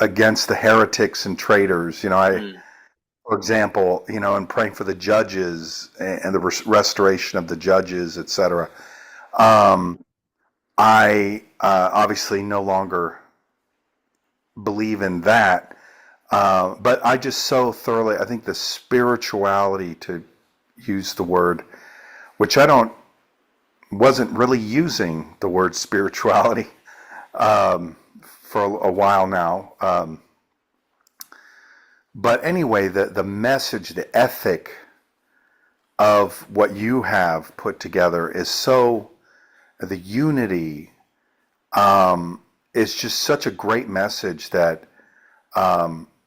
against the heretics and traitors. For example, and praying for the judges and the restoration of the judges, etc. I obviously no longer believe in that, but I just so thoroughly, I think the spirituality, to use the word, which wasn't really using the word spirituality for a while now. But anyway, the message, the ethic of what you have put together is so, the unity is just such a great message that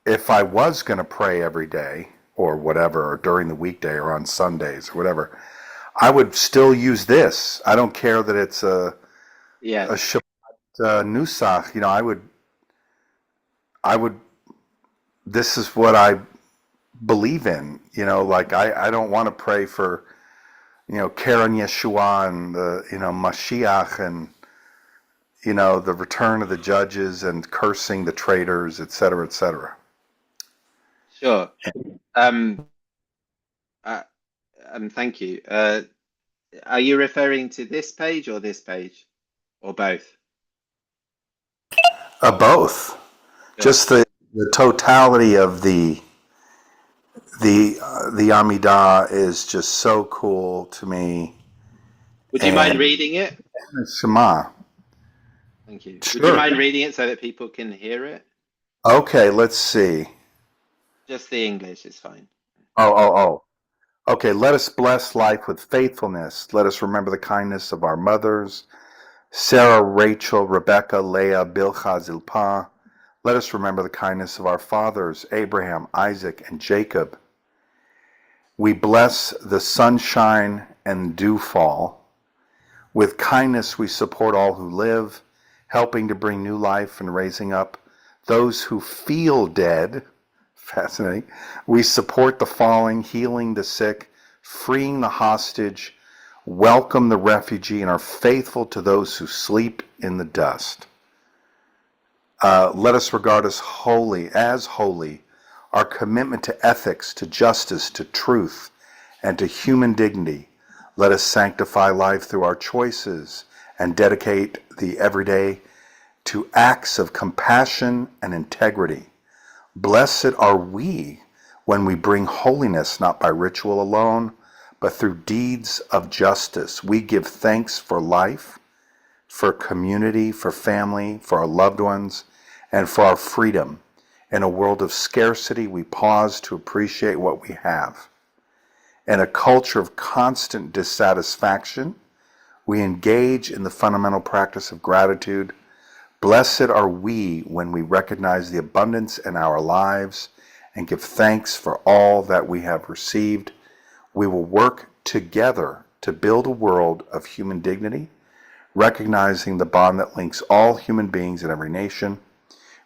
if I was going to pray every day or whatever, or during the weekday or on Sundays or whatever, I would still use this. I don't care that it's a Shabbat Nusach. I would. This is what I believe in. Like I don't want to pray for, Karen Yeshua and the Mashiach and the return of the judges and cursing the traitors, etc., etc. Sure. Thank you. Are you referring to this page or this page, or both? Both. Sure. Just the totality of the Amidah is just so cool to me. Would you mind reading it? Shema. Thank you. Sure. Would you mind reading it so that people can hear it? Okay, let's see. Just the English is fine. Oh. Okay, let us bless life with faithfulness. Let us remember the kindness of our mothers, Sarah, Rachel, Rebecca, Leah, Bilhah, Zilpah. Let us remember the kindness of our fathers, Abraham, Isaac, and Jacob. We bless the sunshine and dewfall. With kindness we support all who live, helping to bring new life and raising up those who feel dead. Fascinating. We support the falling, healing the sick, freeing the hostage, welcome the refugee, and are faithful to those who sleep in the dust. Let us regard as holy, our commitment to ethics, to justice, to truth, and to human dignity. Let us sanctify life through our choices and dedicate the everyday to acts of compassion and integrity. Blessed are we when we bring holiness not by ritual alone, but through deeds of justice. We give thanks for life, for community, for family, for our loved ones, and for our freedom. In a world of scarcity, we pause to appreciate what we have. In a culture of constant dissatisfaction, we engage in the fundamental practice of gratitude. Blessed are we when we recognize the abundance in our lives and give thanks for all that we have received. We will work together to build a world of human dignity, recognizing the bond that links all human beings in every nation.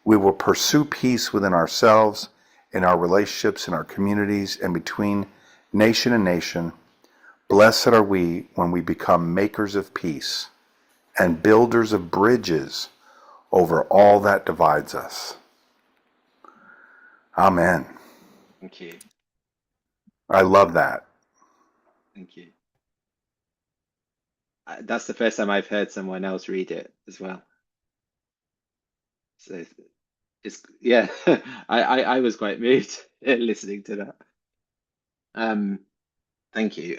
We will pursue peace within ourselves, in our relationships, in our communities, and between nation and nation. Blessed are we when we become makers of peace and builders of bridges over all that divides us. Amen. Thank you. I love that. Thank you. That's the first time I've heard someone else read it as well. So it's yeah, I was quite moved listening to that. Thank you.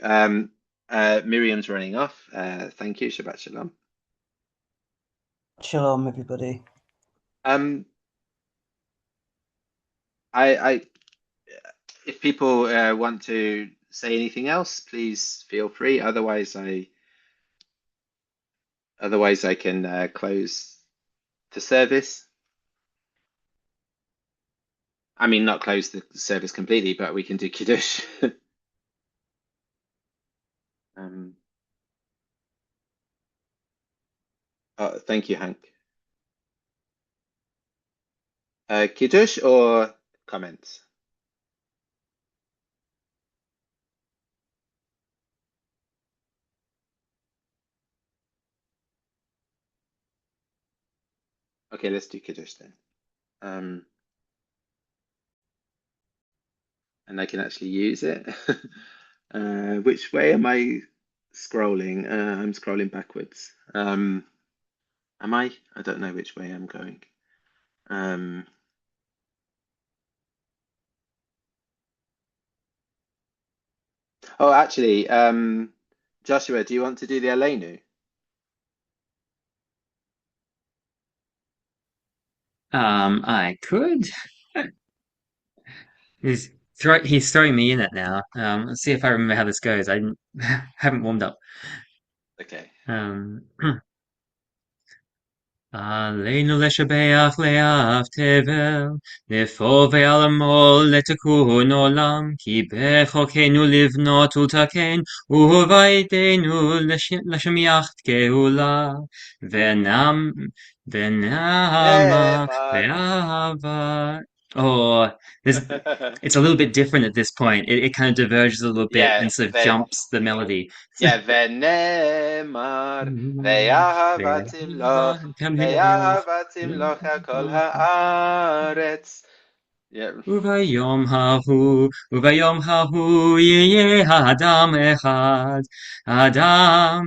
Miriam's running off. Thank you. Shabbat shalom. Shalom, everybody. I if people want to say anything else, please feel free. Otherwise, I can close the service. I mean, not close the service completely, but we can do Kiddush. Oh, thank you, Hank. Kiddush or comments? Okay, let's do Kiddush then. And I can actually use it. Which way am I scrolling? I'm scrolling backwards. Am I? I don't know which way I'm going. Oh, actually, Joshua, do you want to do the Aleinu? I could. He's throwing me in it now. Let's see if I remember how this goes. I haven't warmed up. Okay. עלינו לשבח לאב תבל, לפעול ועלמול לתיקון עולם, כי בחוקנו לבנות ולתקן, ובביתנו לשמיח גאולה, ונעמה Ne'emar. ואהבה. Oh, it's a little bit different at this point. It kind of diverges a little bit Yeah, and sort of jumps the melody. ve'ne'emar, ve'ahavat imloch kol haaretz. Yeah. וביום ההוא יהיה האדם אחד, האדם,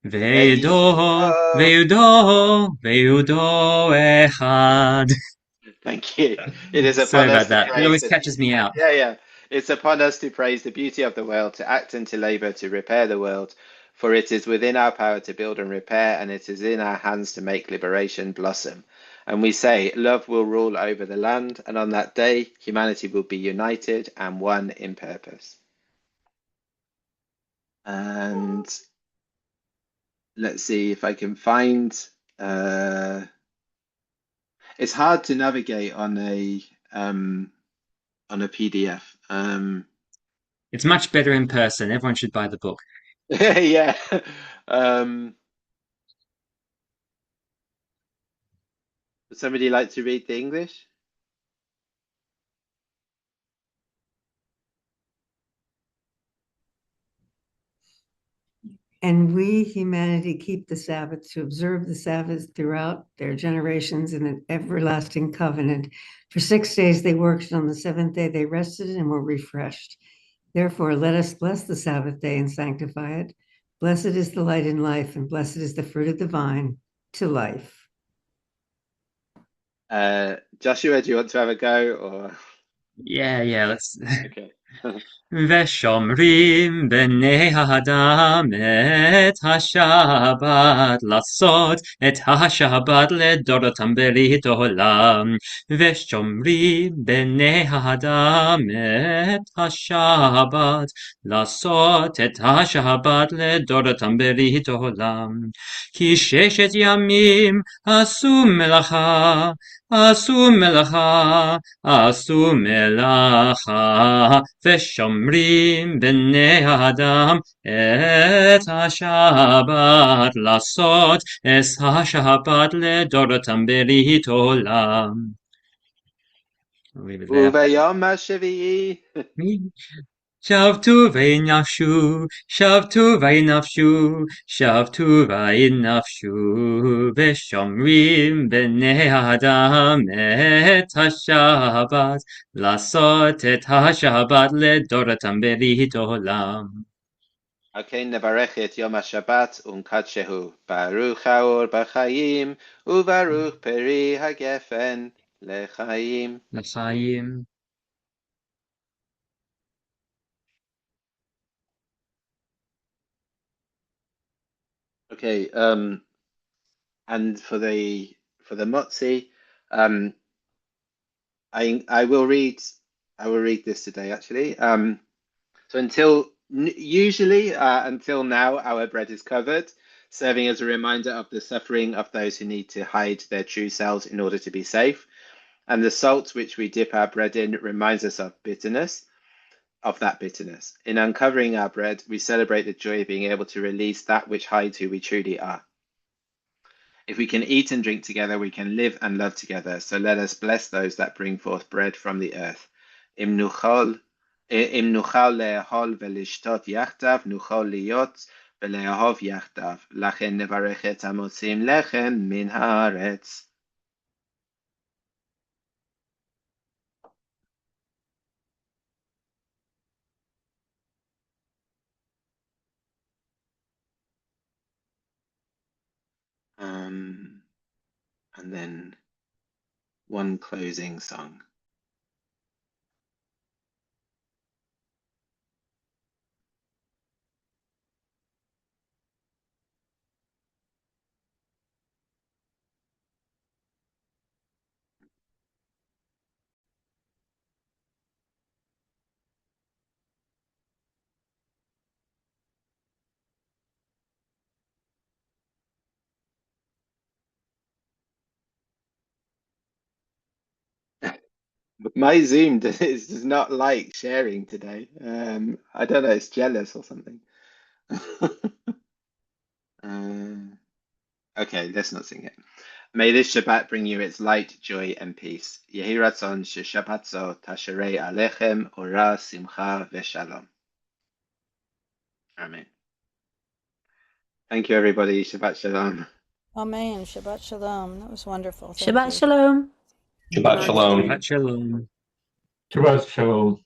Ve'iddo. ויהודו אחד. Thank you. It is Sorry upon us about to that. It praise always the catches me out. yeah. It's upon us to praise the beauty of the world, to act and to labor to repair the world. For it is within our power to build and repair, and it is in our hands to make liberation blossom. And we say, love will rule over the land, and on that day, humanity will be united and one in purpose. And let's see if I can find. It's hard to navigate on a PDF. It's much better in person. Everyone should buy the book. Yeah. Would somebody like to read the English? And we, humanity, keep the Sabbath to observe the Sabbath throughout their generations in an everlasting covenant. For 6 days they worked, and on the seventh day they rested and were refreshed. Therefore, let us bless the Sabbath day and sanctify it. Blessed is the light in life, and blessed is the fruit of the vine to life. Joshua, do you want to have a go, or Yeah, let's. okay? ושומרים בני האדם את השבת, לעשות את השבת לדורותם ברית עולם. ושומרים בני האדם את השבת, לעשות את השבת לדורותם ברית עולם. כי 6 ימים עשו מלאכה, עשו מלאכה, עשו מלאכה, ושומרים בני האדם את השבת, לעשות את השבת לדורותם ברית עולם. I'll leave it there. וביום השביעי. שבתו וינפשו, שבתו וינפשו, שבתו וינפשו, ושומרים בני האדם את השבת, לעשות את השבת לדורותם ברית עולם. Okay, נברך את יום השבת ונקדשהו. ברוך האור בחיים, וברוך פרי הגפן לחיים. לחיים. Okay, and for the motzi, I will read this today actually. So usually until now, our bread is covered, serving as a reminder of the suffering of those who need to hide their true selves in order to be safe. And the salt which we dip our bread in reminds us of that bitterness. In uncovering our bread, we celebrate the joy of being able to release that which hides who we truly are. If we can eat and drink together, we can live and love together. So let us bless those that bring forth bread from the earth. Im nuchal le'ahol ve'lishtot yachdav, nuchal liyot ve'le'ahov yachdav. Lachen nevarech et hamotzim lechem min haaretz. And then one closing song. My Zoom does not like sharing today. I don't know, it's jealous or something. Okay, let's not sing it. May this Shabbat bring you its light, joy, and peace. Yehi ratzon sheshabbat zo tasherei alechem ora simcha v'shalom. Amen. Thank you, everybody. Shabbat shalom. Amen. Shabbat shalom. That was wonderful. Thank Shabbat you. shalom. Shabbat shalom. Shabbat shalom. Shabbat shalom.